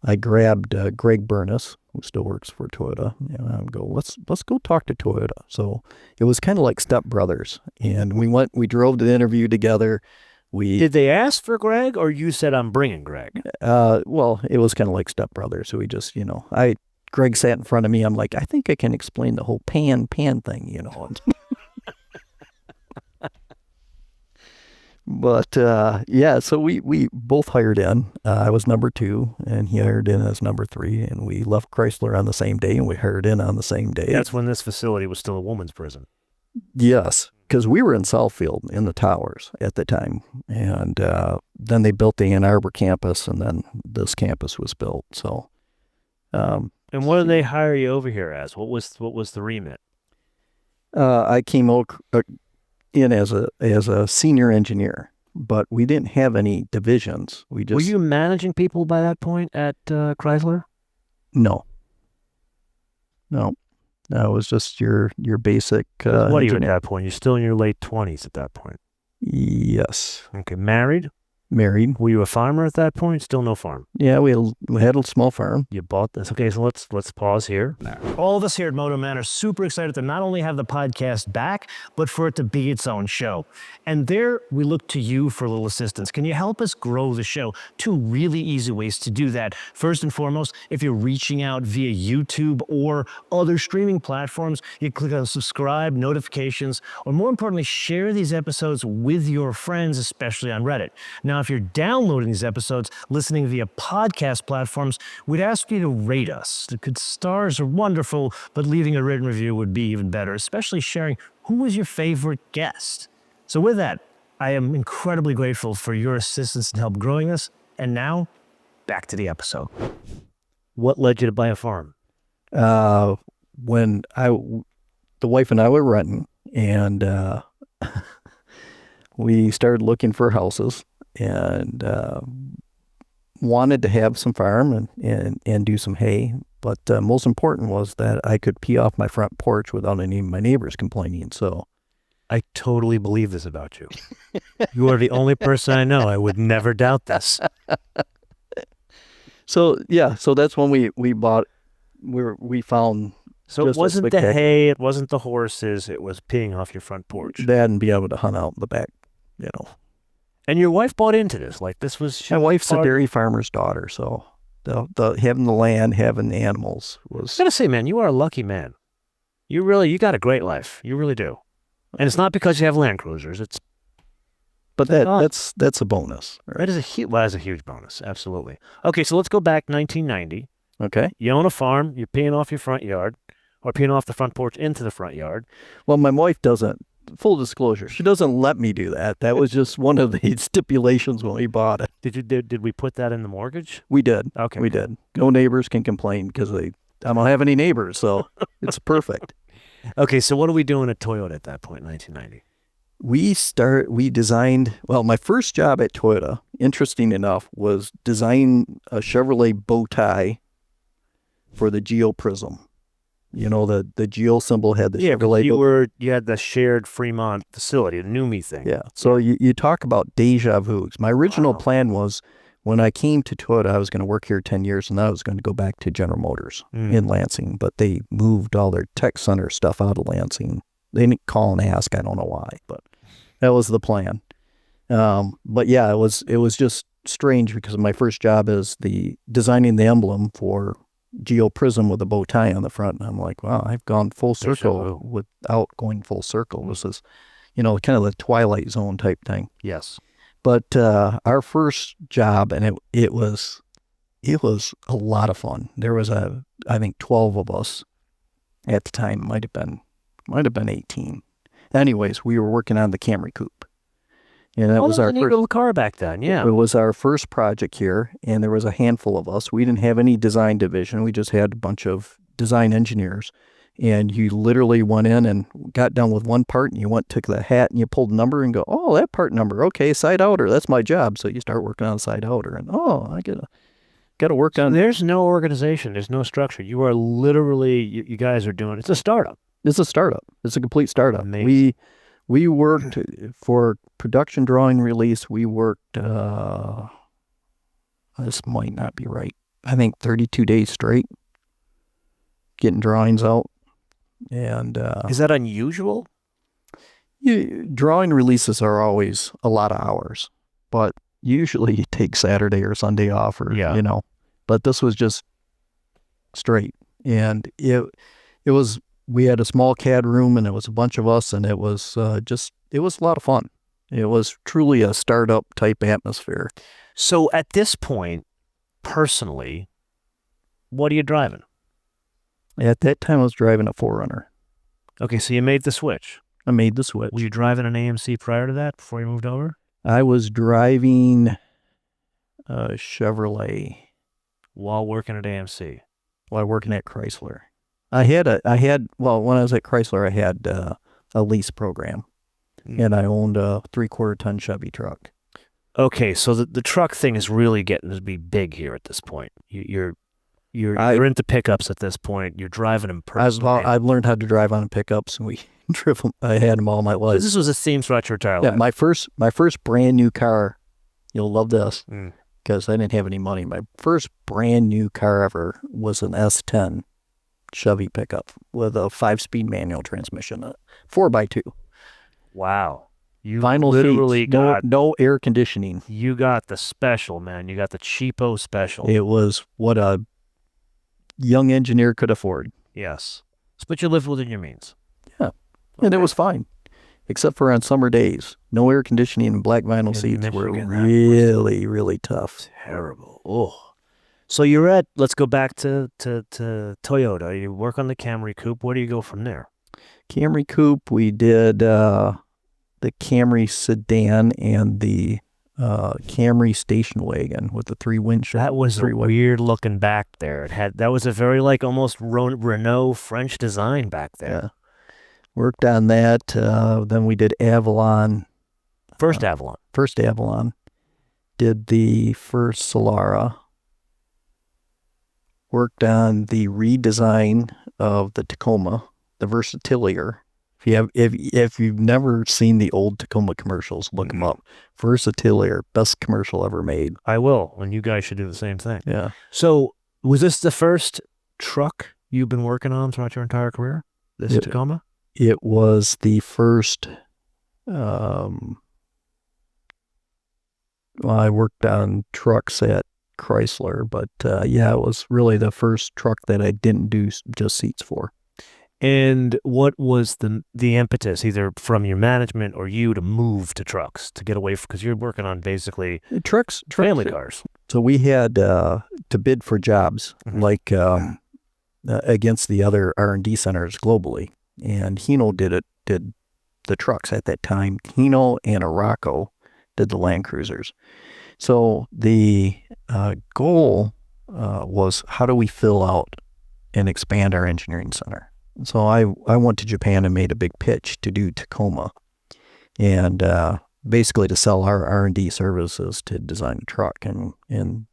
I grabbed Greg Burness, who still works for Toyota, and I go, let's go talk to Toyota. So it was kind of like stepbrothers, and we drove to the interview together. Did they ask for Greg, or you said I'm bringing Greg? Well, it was kind of like stepbrothers. So we just, Greg sat in front of me. I'm like, I think I can explain the whole pan thing, But yeah, so we both hired in. I was number 2, and he hired in as number 3, and we left Chrysler on the same day, and we hired in on the same day. That's when this facility was still a woman's prison. Yes, because we were in Southfield in the towers at the time, and then they built the Ann Arbor campus, and then this campus was built. So, and what did they hire you over here as? What was the remit? I came in as a senior engineer, but we didn't have any divisions. Were you managing people by that point at Chrysler? No. That was just your basic what are you engineer. at that point? You're still in your late 20s at that point. Yes. Okay. Married? Married. Were you a farmer at that point? Still no farm. Yeah, we had a small farm. You bought this. Okay, so let's pause here. All of us here at MotoMan are super excited to not only have the podcast back, but for it to be its own show. And there we look to you for a little assistance. Can you help us grow the show? 2 really easy ways to do that. First and foremost, if you're reaching out via YouTube or other streaming platforms, you click on subscribe, notifications, or more importantly, share these episodes with your friends, especially on Reddit. Now, if you're downloading these episodes, listening via podcast platforms, we'd ask you to rate us. The good stars are wonderful, but leaving a written review would be even better, especially sharing who was your favorite guest. So with that, I am incredibly grateful for your assistance in help growing this. And now, back to the episode. What led you to buy a farm? When the wife and I were renting, and we started looking for houses, and wanted to have some farm and do some hay. But most important was that I could pee off my front porch without any of my neighbors complaining. So I totally believe this about you. You are the only person I know. I would never doubt this. so that's when we bought. We found. So it wasn't the hay, it wasn't the horses, it was peeing off your front porch. That and be able to hunt out in the back, And your wife bought into this, like this was... My wife's a dairy farmer's daughter, so the having the land, having the animals was... I gotta say, man, you are a lucky man. You got a great life. You really do. And it's not because you have Land Cruisers, it's... But that's a bonus. That Right? is a huge bonus, absolutely. Okay, so let's go back 1990. Okay. You own a farm, you're peeing off your front yard, or peeing off the front porch into the front yard. Well, my wife doesn't, full disclosure, she doesn't let me do that. That was just one of the stipulations when we bought it. Did we put that in the mortgage? We did. Okay. We did. No neighbors can complain because I don't have any neighbors, so it's perfect. Okay, so what are we doing at Toyota at that point in 1990? We designed, my first job at Toyota, interesting enough, was design a Chevrolet bow tie for the Geo Prism. The Geo symbol had the Chevrolet. You had the shared Fremont facility, the NUMMI thing. Yeah. So you talk about deja vu. My original plan was when I came to Toyota, I was going to work here 10 years and then I was going to go back to General Motors in Lansing, but they moved all their tech center stuff out of Lansing. They didn't call and ask. I don't know why, but that was the plan. But yeah, it was just strange because my first job is designing the emblem for Geo Prism with a bow tie on the front. And I'm like, wow, I've gone full circle without going full circle. This is, kind of the Twilight Zone type thing. Yes. But our first job, and it was a lot of fun. There was I think 12 of us at the time. Might have been 18. Anyways, we were working on the Camry coupe. And that was our first little car back then, yeah. It was our first project here, and there was a handful of us. We didn't have any design division. We just had a bunch of design engineers. And you literally went in and got done with one part, and you took the hat, and you pulled a number and go, oh, that part number, okay, side outer, that's my job. So you start working on side outer, and I got to work on. There's no organization, there's no structure. You are literally, you guys are doing, it's a startup. It's a startup. It's a complete startup. Amazing. We worked for production drawing release. We worked, this might not be right, I think 32 days straight getting drawings out. And is that unusual? Drawing releases are always a lot of hours, but usually you take Saturday or Sunday off but this was just straight. And it was, we had a small CAD room and it was a bunch of us, and it was it was a lot of fun. It was truly a startup type atmosphere. So at this point, personally, what are you driving? At that time, I was driving a 4Runner. Okay, so you made the switch. I made the switch. Were you driving an AMC prior to that, before you moved over? I was driving a Chevrolet while working at AMC. While working at Chrysler. When I was at Chrysler, I had a lease program, and I owned a 3/4 ton Chevy truck. Okay, so the truck thing is really getting to be big here at this point. You're into pickups at this point. You're driving them personally. I've learned how to drive on pickups, and we I had them all my life. This was a theme throughout your entire life. My first brand new car You'll love this because I didn't have any money. My first brand new car ever was an S10 Chevy pickup with a 5-speed manual transmission, a 4x2. Wow. You Vinyl literally seats, got no air conditioning. You got the special, man. You got the cheapo special. It was what a young engineer could afford. Yes. But you lived within your means. Yeah. And it was fine. Except for on summer days. No air conditioning and black vinyl seats were really, really tough. Terrible. Oh. So let's go back to Toyota. You work on the Camry Coupe. Where do you go from there? Camry Coupe, we did the Camry sedan and the Camry station wagon with the 3 windshield. That was weird looking back there. That was a very almost Renault French design back there. Yeah. Worked on that. Then we did Avalon. First Avalon. First Avalon. Did the first Solara. Worked on the redesign of the Tacoma, the Versatilier. If you've never seen the old Tacoma commercials, look them up. Versatilier, best commercial ever made. I will, and you guys should do the same thing. Yeah. So, was this the first truck you've been working on throughout your entire career? This Tacoma? It was the first. I worked on trucks at Chrysler, but it was really the first truck that I didn't do just seats for. And what was the impetus, either from your management or you, to move to trucks, to get away from, because you're working on basically trucks, family cars. So we had to bid for jobs like against the other R&D centers globally, and Hino did the trucks at that time. Hino and Iacocca did the Land Cruisers. So the goal was, how do we fill out and expand our engineering center? So I went to Japan and made a big pitch to do Tacoma, and basically to sell our R&D services to design a truck. And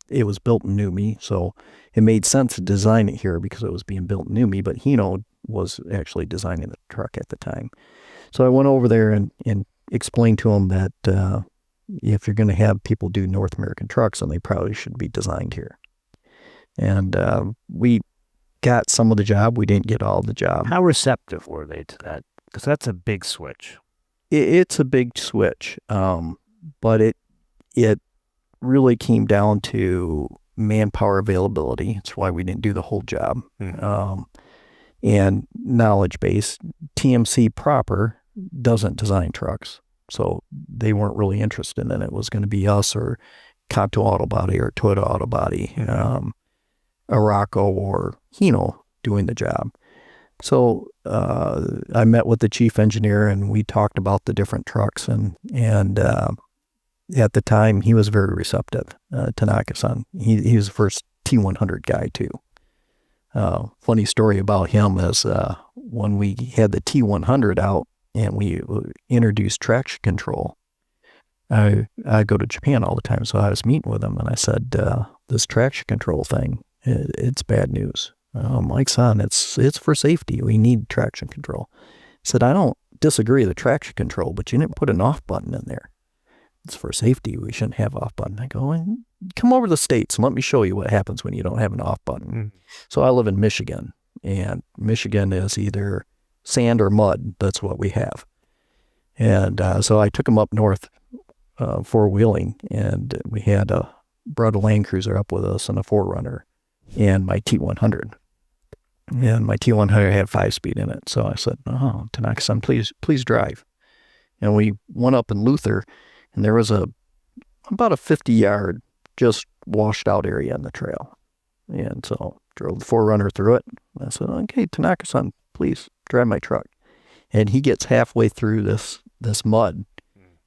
it was built in Numi, so it made sense to design it here because it was being built in Numi, but Hino was actually designing the truck at the time. So I went over there and explained to them that if you're going to have people do North American trucks, then they probably should be designed here. And we got some of the job. We didn't get all the job. How receptive were they to that? Because that's a big switch. It's a big switch, but it really came down to manpower availability. It's why we didn't do the whole job. And knowledge base. TMC proper doesn't design trucks, so they weren't really interested in it. It was going to be us or Kanto Auto Body or Toyota Auto Body. Iacocca or Hino doing the job. So I met with the chief engineer and we talked about the different trucks, and at the time he was very receptive. Tanaka-san, he was the first T100 guy too. Funny story about him is when we had the T100 out and we introduced traction control, I go to Japan all the time, so I was meeting with him and I said, this traction control thing, it's bad news. Mike-san, it's for safety. We need traction control. I said, I don't disagree with the traction control, but you didn't put an off button in there. It's for safety. We shouldn't have off button. I go, come over to the States and let me show you what happens when you don't have an off button. So I live in Michigan, and Michigan is either sand or mud. That's what we have. And so I took him up north four-wheeling, and we had brought a Land Cruiser up with us and a 4Runner and my T100. And my T100 had 5-speed in it. So I said, Tanaka-san, please drive. And we went up in Luther, and there was about a 50-yard just washed out area on the trail. And so drove the 4Runner through it. I said, okay, Tanaka-san, please drive my truck. And he gets halfway through this mud,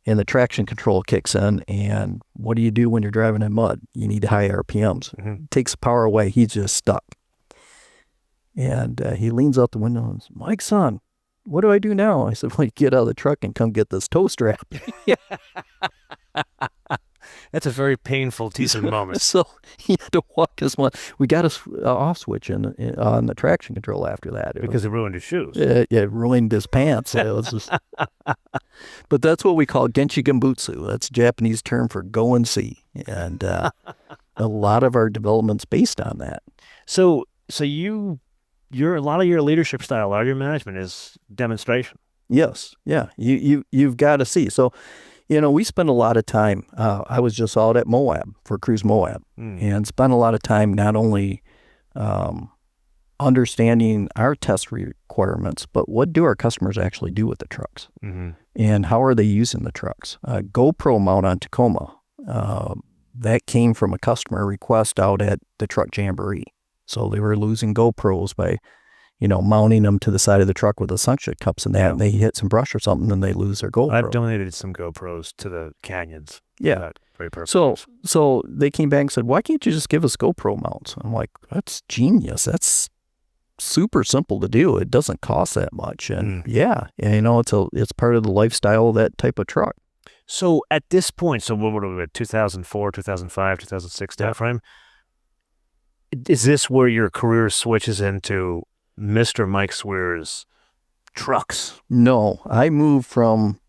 and the traction control kicks in. And what do you do when you're driving in mud? You need high RPMs. It takes the power away. He's just stuck. And he leans out the window and says, Mike-san, what do I do now? I said, well, you get out of the truck and come get this toe strap. That's a very painful teasing moment. So he had to walk his one. We got a off switch on the traction control after that. Because it ruined his shoes. It ruined his pants. It was just, But that's what we call Genchi Gambutsu. That's a Japanese term for go and see. And a lot of our development's based on that. So a lot of your leadership style, a lot of your management is demonstration. Yes. Yeah. You've got to see. So, we spent a lot of time. I was just out at Moab for Cruise Moab and spent a lot of time not only understanding our test requirements, but what do our customers actually do with the trucks? Mm-hmm. And how are they using the trucks? GoPro mount on Tacoma, that came from a customer request out at the Truck Jamboree. So they were losing GoPros by, mounting them to the side of the truck with the suction cups and that, and they hit some brush or something, and they lose their GoPro. I've donated some GoPros to the canyons. Yeah. Very purpose. So they came back and said, why can't you just give us GoPro mounts? I'm like, that's genius. That's super simple to do. It doesn't cost that much. And it's part of the lifestyle of that type of truck. So at this point, so what were we at, 2004, 2005, 2006 timeframe? Is this where your career switches into Mr. Mike Sweers trucks? No, I moved from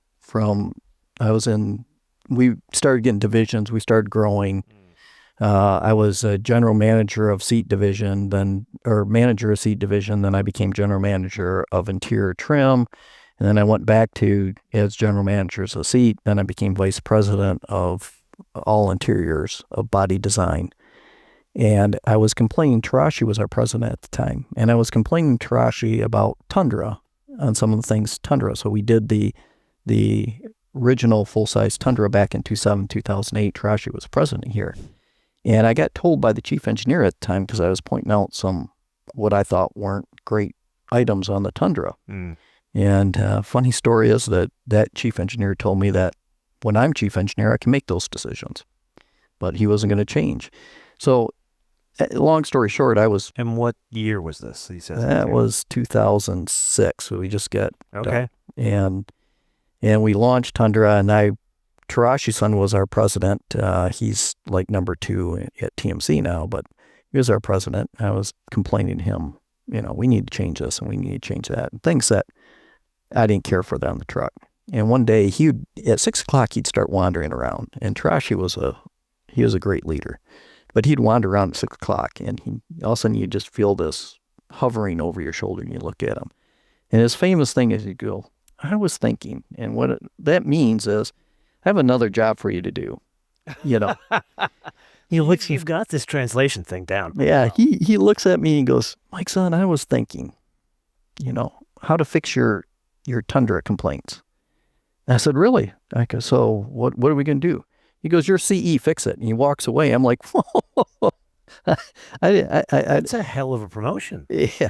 we started getting divisions. We started growing. I was a general manager of seat division, then I became general manager of interior trim. And then I went back as general manager of seat. Then I became vice president of all interiors of body design. And I was complaining, Tarashi was our president at the time, and I was complaining to Tarashi about Tundra on some of the things Tundra. So we did the original full-size Tundra back in 2008. Tarashi was president here. And I got told by the chief engineer at the time, because I was pointing out some what I thought weren't great items on the Tundra. And funny story is that chief engineer told me that when I'm chief engineer, I can make those decisions. But he wasn't going to change. So long story short, I was... And what year was this? He says that was 2006. So we just got... Okay. And we launched Tundra, and Tarashi's son was our president. He's like number 2 at TMC now, but he was our president. I was complaining to him, we need to change this and we need to change that. And things that I didn't care for that on the truck. And one day at 6 o'clock, he'd start wandering around. And Tarashi was a great leader, but he'd wander around at 6 o'clock, and all of a sudden you just feel this hovering over your shoulder, and you look at him. And his famous thing is, he'd go, I was thinking, and what that means is, I have another job for you to do, You've got this translation thing down. Yeah, he looks at me and goes, Mike, son, I was thinking, how to fix your Tundra complaints. And I said, really? I go, so what are we going to do? He goes, your CE, fix it. And he walks away. I'm like, whoa. It's a hell of a promotion. Yeah.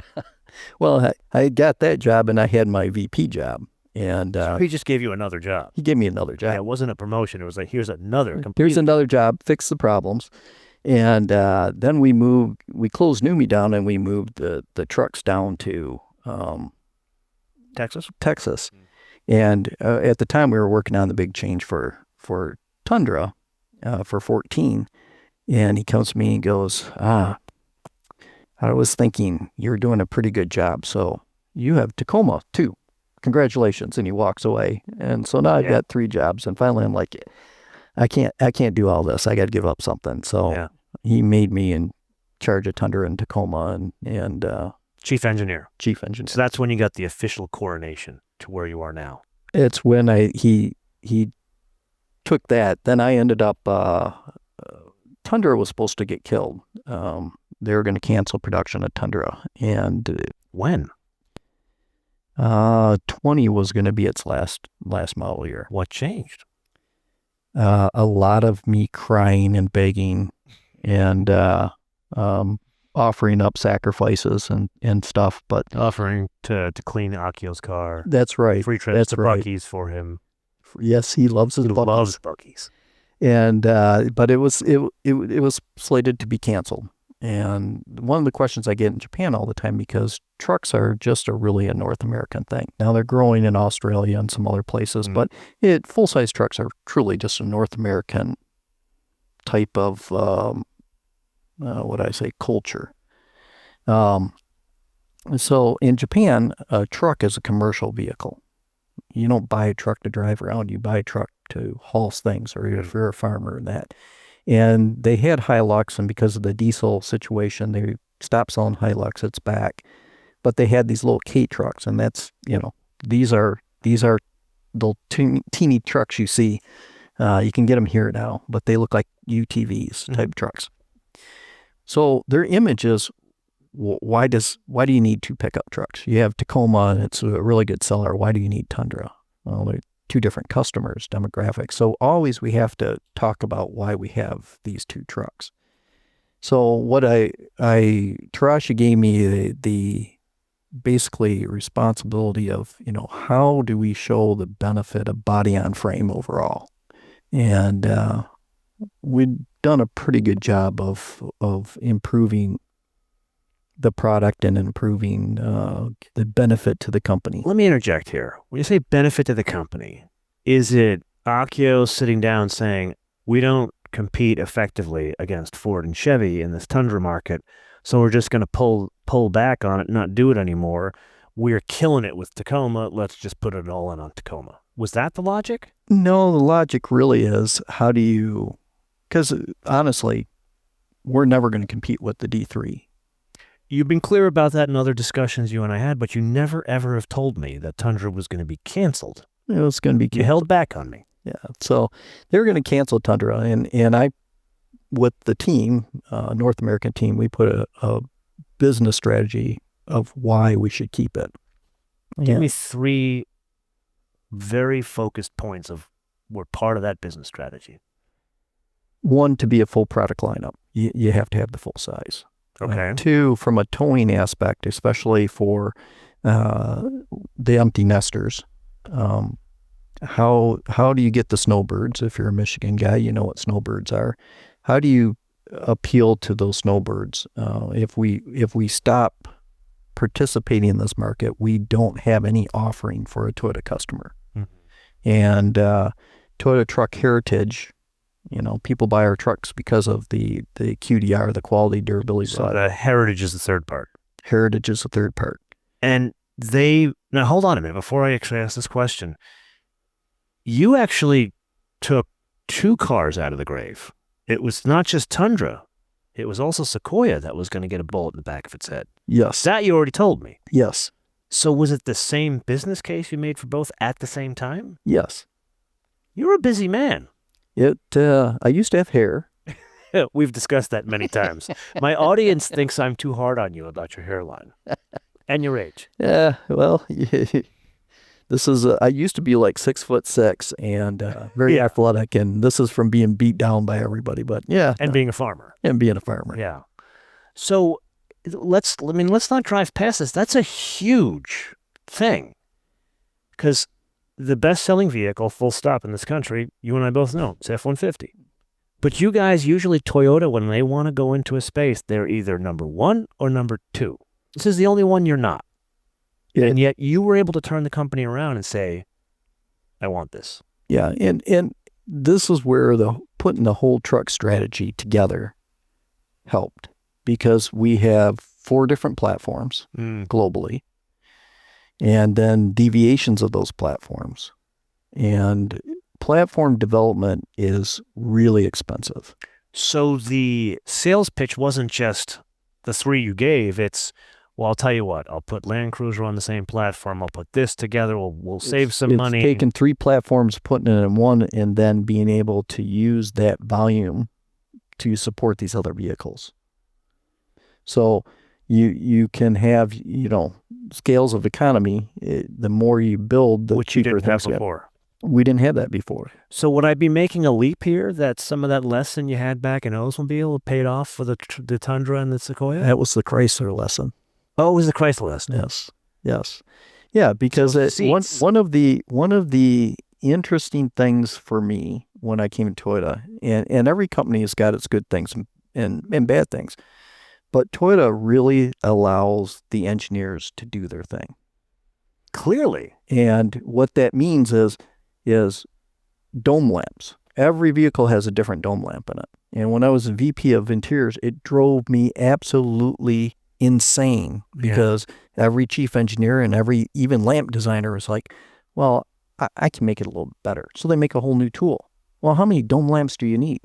Well, I got that job, and I had my VP job. And so he just gave you another job. He gave me another job. Yeah, it wasn't a promotion. It was like, here's another job, fix the problems. And then we closed NUMMI down, and we moved the trucks down to Texas. And at the time, we were working on the big change for Tundra for 14. And he comes to me and goes, I was thinking you're doing a pretty good job. So you have Tacoma too. Congratulations. And he walks away. And so now I've got 3 jobs. And finally I'm like, I can't do all this. I got to give up something. So he made me in charge of Tundra and Tacoma and Chief Engineer. So that's when you got the official coronation to where you are now. It's when he took that. Then I ended up, Tundra was supposed to get killed. They were going to cancel production of Tundra. And when? 20 was going to be its last model year. What changed? A lot of me crying and begging and offering up sacrifices and stuff, but offering to clean Akio's car. That's right. Free trips to Buc-ee's for him. Yes, he loves his Buc-ee's. Loves Buc-ee's. And but it was slated to be canceled. And one of the questions I get in Japan all the time, because trucks are just really a North American thing. Now they're growing in Australia and some other places, but full-size trucks are truly just a North American type of, culture. So in Japan, a truck is a commercial vehicle. You don't buy a truck to drive around. You buy a truck to haul things, or if you're a farmer and that. And they had Hilux, and because of the diesel situation, they stopped selling Hilux. It's back. But they had these little K trucks, and that's, these are the teeny trucks you see. You can get them here now, but they look like UTVs type trucks. So their image is, why do you need 2 pickup trucks? You have Tacoma, and it's a really good seller. Why do you need Tundra? Well, they're 2 different customers, demographics. So always we have to talk about why we have these 2 trucks. So what Tarashi gave me the basically responsibility of, how do we show the benefit of body on frame overall? And we've done a pretty good job of improving the product and improving the benefit to the company. Let me interject here. When you say benefit to the company, is it Accio sitting down saying, we don't compete effectively against Ford and Chevy in this Tundra market, so we're just going to pull back on it and not do it anymore. We're killing it with Tacoma. Let's just put it all in on Tacoma. Was that the logic? No, the logic really is, because honestly, we're never going to compete with the D3. You've been clear about that in other discussions you and I had, but you never ever have told me that Tundra was going to be canceled. It was going to be canceled. You held back on me. Yeah, so they were going to cancel Tundra, and I, with the team, North American team, we put a business strategy of why we should keep it. Give me 3 very focused points of were part of that business strategy. 1, to be a full product lineup. You have to have the full size. Okay. 2, from a towing aspect, especially for the empty nesters. How do you get the snowbirds? If you're a Michigan guy, you know what snowbirds are. How do you appeal to those snowbirds? If we stop participating in this market, we don't have any offering for a Toyota customer. Mm-hmm. And Toyota Truck Heritage, people buy our trucks because of the QDR, the quality, durability. So the heritage is the third part. Heritage is the third part. And now hold on a minute before I actually ask this question. You actually took 2 cars out of the grave. It was not just Tundra. It was also Sequoia that was going to get a bullet in the back of its head. Yes. That you already told me. Yes. So was it the same business case you made for both at the same time? Yes. You're a busy man. I used to have hair. We've discussed that many times. My audience thinks I'm too hard on you about your hairline and your age. Yeah, well, this is, I used to be like 6'6" and very athletic, and this is from being beat down by everybody, but yeah. And being a farmer. And being a farmer. Yeah. So let's not drive past this. That's a huge thing. Because the best-selling vehicle, full stop, in this country, you and I both know, it's F-150. But you guys, usually Toyota, when they want to go into a space, they're either number 1 or number 2. This is the only one you're not. Yeah. And yet you were able to turn the company around and say, I want this. Yeah, and this is where putting the whole truck strategy together helped, because we have 4 different platforms globally, and then deviations of those platforms. And platform development is really expensive. So the sales pitch wasn't just the 3 you gave. It's, well, I'll tell you what, I'll put Land Cruiser on the same platform. I'll put this together. We'll save some money. It's taking 3 platforms, putting it in one, and then being able to use that volume to support these other vehicles. So you can have, scales of economy. The more you build, the which you cheaper didn't have things get. before. We didn't have that before. So would I be making a leap here that some of that lesson you had back in Oldsmobile paid off for the Tundra and the Sequoia? That was the Chrysler lesson. Oh, it was the Chrysler lesson. Yes. Yeah, because one of the interesting things for me when I came to Toyota, and every company has got its good things and bad things, but Toyota really allows the engineers to do their thing. Clearly. And what that means is dome lamps. Every vehicle has a different dome lamp in it. And when I was a VP of Interiors, it drove me absolutely insane, because every chief engineer and every even lamp designer was like, well, I can make it a little better. So they make a whole new tool. Well, how many dome lamps do you need?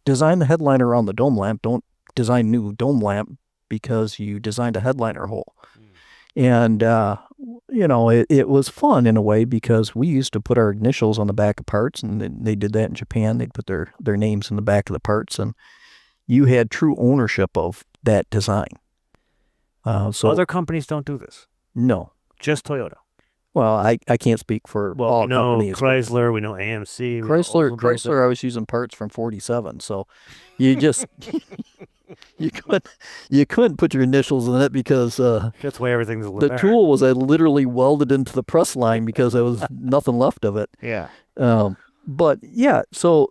Design the headliner around the dome lamp. Don't design new dome lamp because you designed a headliner hole. And, it was fun in a way because we used to put our initials on the back of parts, and they did that in Japan. They'd put their names in the back of the parts, and you had true ownership of that design. So Other companies don't do this. No. Just Toyota. Well, I can't speak for all we know companies. Chrysler, we know AMC. Chrysler, I was using parts from 47, so you just you couldn't put your initials in it because that's the way everything's the tool was literally welded into the press line because there was nothing left of it. Yeah. But yeah, so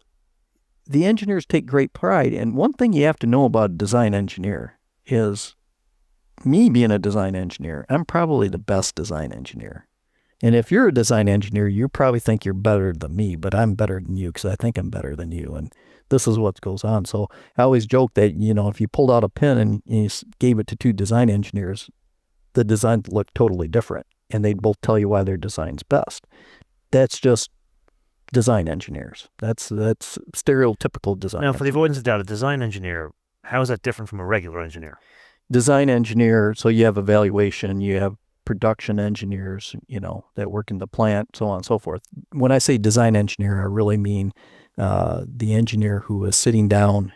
the engineers take great pride, and one thing you have to know about a design engineer is, me being a design engineer, I'm probably the best design engineer. And if you're a design engineer, you probably think you're better than me, but I'm better than you because I think I'm better than you. And this is what goes on. So I always joke that, if you pulled out a pin and you gave it to two design engineers, the design looked totally different. And they'd both tell you why their design's best. That's just design engineers. That's stereotypical design. Now, for the avoidance of doubt, a design engineer, how is that different from a regular engineer? Design engineer, so you have evaluation, you have production engineers, that work in the plant, so on and so forth. When I say design engineer, I really mean the engineer who is sitting down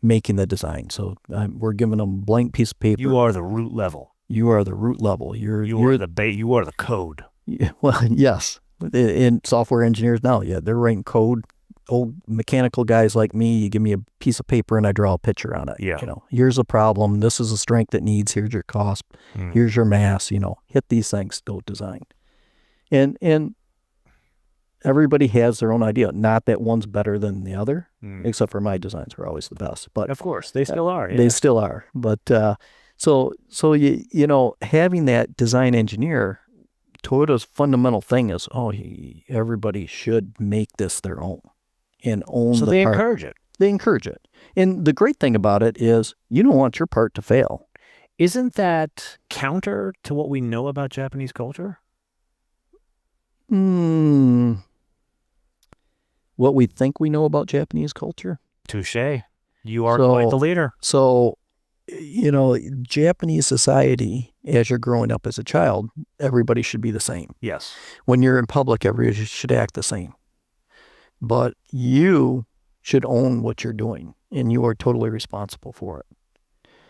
making the design. So we're giving them a blank piece of paper. You are the root level. You are the root level. You are the code. Well, yes. In software engineers now, they're writing code. Old mechanical guys like me, you give me a piece of paper and I draw a picture on it. Yeah. Here's a problem. This is the strength it needs. Here's your cost. Here's your mass. Hit these things. Go design. And everybody has their own idea. Not that one's better than the other, except for my designs are always the best. But of course, they still are. Yeah. They still are. But so having that design engineer, Toyota's fundamental thing is, everybody should make this their own. And own so the they part. encourage it. They encourage it. And the great thing about it is you don't want your part to fail. Isn't that counter to what we know about Japanese culture? What we think we know about Japanese culture? Touche. You are quite the leader. So, Japanese society, as you're growing up as a child, everybody should be the same. Yes. When you're in public, everybody should act the same. But you should own what you're doing, and you are totally responsible for it.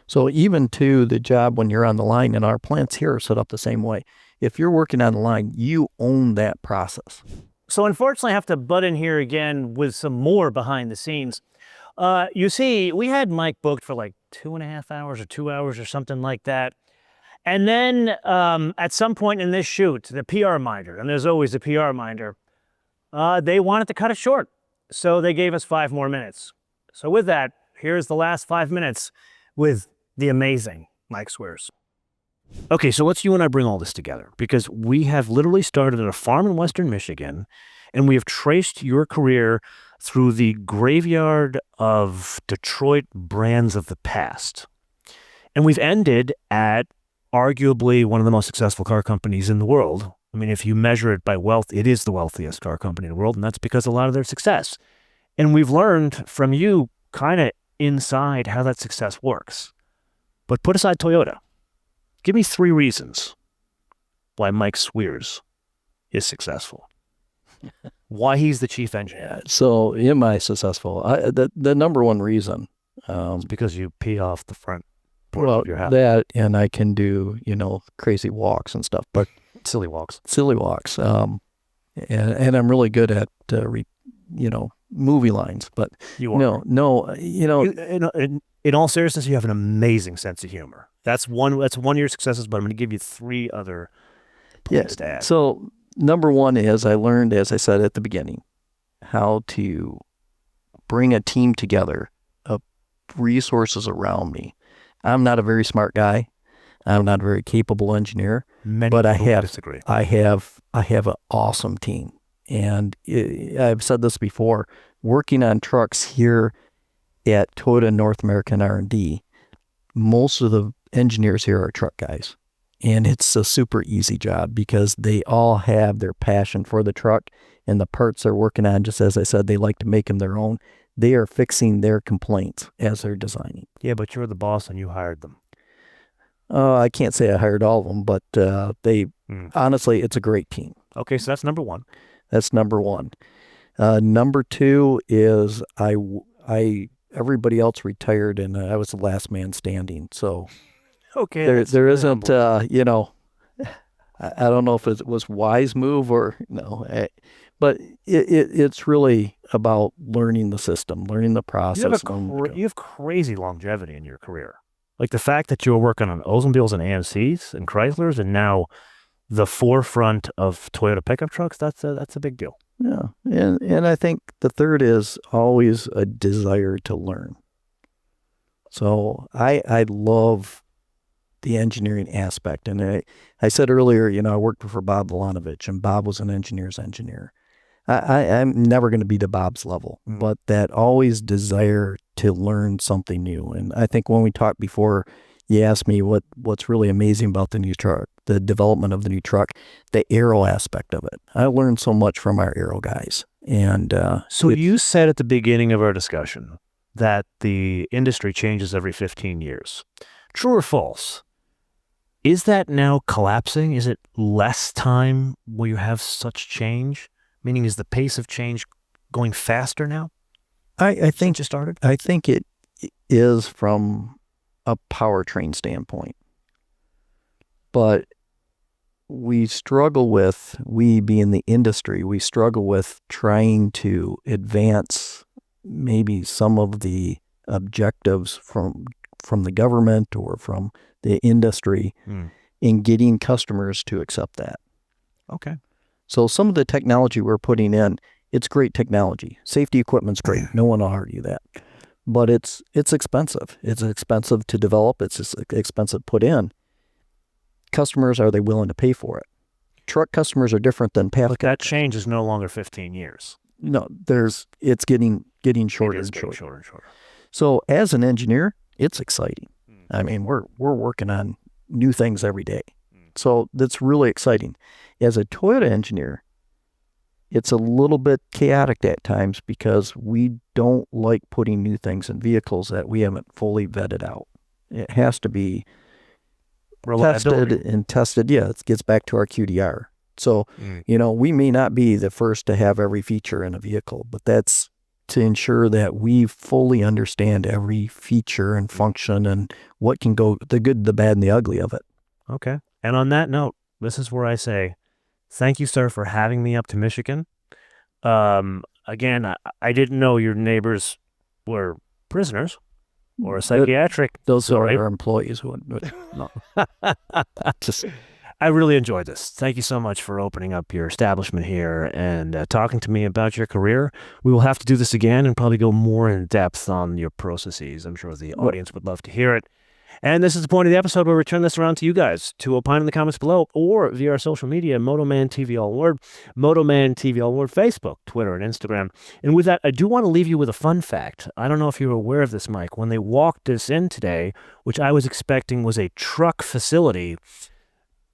So even to the job when you're on the line, and our plants here are set up the same way. If you're working on the line, you own that process. So unfortunately, I have to butt in here again with some more behind the scenes. You see, we had Mike booked for like 2.5 hours or 2 hours or something like that. And then at some point in this shoot, the PR minder, and there's always a PR minder, they wanted to cut it short. So they gave us 5 more minutes. So with that, here's the last 5 minutes with the amazing Mike Sweers. Okay, so let's you and I bring all this together, because we have literally started at a farm in Western Michigan, and we have traced your career through the graveyard of Detroit brands of the past. And we've ended at arguably one of the most successful car companies in the world. I mean, if you measure it by wealth, it is the wealthiest car company in the world, and that's because of a lot of their success. And we've learned from you kind of inside how that success works. But put aside Toyota. Give me 3 reasons why Mike Sweers is successful. Why he's the chief engineer. So am I successful? The number one reason. It's because you pee off the front porch of your house. That, and I can do, crazy walks and stuff, but Silly walks. And I'm really good at, movie lines, but You are. In all seriousness, you have an amazing sense of humor. That's one of your successes, but I'm going to give you 3 other points to add. So number one is I learned, as I said at the beginning, how to bring a team together of resources around me. I'm not a very smart guy. I'm not a very capable engineer, but I have an awesome team. And I've said this before, working on trucks here at Toyota North American R&D, most of the engineers here are truck guys. And it's a super easy job because they all have their passion for the truck and the parts they're working on. Just as I said, they like to make them their own. They are fixing their complaints as they're designing. Yeah, but you're the boss and you hired them. I can't say I hired all of them, but honestly, it's a great team. Okay, so that's number one. That's number one. Number two is everybody else retired and I was the last man standing. So Okay, there isn't, I don't know if it was wise move or no, but it's really about learning the system, learning the process. You have crazy longevity in your career. Like the fact that you were working on Oldsmobiles and AMCs and Chryslers and now the forefront of Toyota pickup trucks, that's a big deal. Yeah. And I think the third is always a desire to learn. So I love the engineering aspect. And I said earlier, I worked for Bob Volanovich, and Bob was an engineer's engineer. I'm never going to be to Bob's level, but that always desire to learn something new. And I think when we talked before, you asked me what's really amazing about the new truck, the development of the new truck, the aero aspect of it. I learned so much from our aero guys. And so you said at the beginning of our discussion that the industry changes every 15 years. True or false? Is that now collapsing? Is it less time where you have such change? Meaning, is the pace of change going faster now? I think you started. I think it is from a powertrain standpoint, but we being the industry, we struggle with trying to advance maybe some of the objectives from the government or from the industry in getting customers to accept that. Okay. So some of the technology we're putting in, it's great technology. Safety equipment's great. No one will argue that. But it's expensive. It's expensive to develop. It's expensive to put in. Customers, are they willing to pay for it? Truck customers are different than passenger. But that change is no longer 15 years. No, it's getting shorter and shorter. So as an engineer, it's exciting. I mean, we're working on new things every day. So that's really exciting. As a Toyota engineer, it's a little bit chaotic at times because we don't like putting new things in vehicles that we haven't fully vetted out. It has to be tested and tested. Yeah, it gets back to our QDR. So, we may not be the first to have every feature in a vehicle, but that's to ensure that we fully understand every feature and function and what can go, the good, the bad, and the ugly of it. Okay. And on that note, this is where I say, thank you, sir, for having me up to Michigan. Again, I didn't know your neighbors were prisoners or a psychiatric. Those are our employees who no. I really enjoyed this. Thank you so much for opening up your establishment here and talking to me about your career. We will have to do this again and probably go more in depth on your processes. I'm sure the audience would love to hear it. And this is the point of the episode where we turn this around to you guys to opine in the comments below or via our social media, MotoMan TV all word, MotoMan TV all word, Facebook, Twitter, and Instagram. And with that, I do want to leave you with a fun fact. I don't know if you were aware of this, Mike. When they walked us in today, which I was expecting was a truck facility,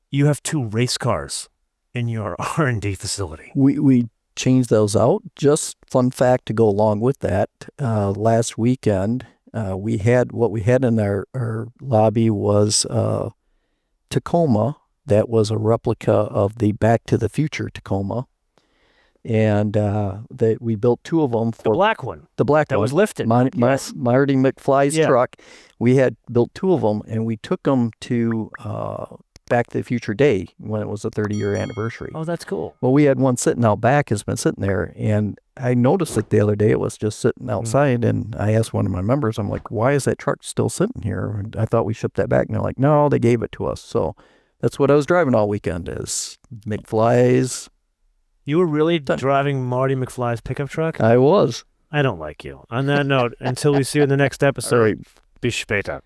you have 2 race cars in your R&D facility. We changed those out. Just fun fact to go along with that. Last weekend, we had in our lobby was Tacoma. That was a replica of the Back to the Future Tacoma. And we built 2 of them. For the black one. The black that one. was lifted. Marty McFly's truck. We had built 2 of them, and we took them to Back to the Future Day when it was the 30-year anniversary. Oh, that's cool. Well, we had one sitting out back, has been sitting there, and I noticed it the other day. It was just sitting outside, and I asked one of my members, I'm like, why is that truck still sitting here? And I thought we shipped that back, and they're like, no, they gave it to us. So that's what I was driving all weekend is McFly's. You were really driving Marty McFly's pickup truck? I was. I don't like you. On that note, until we see you in the next episode, bis später.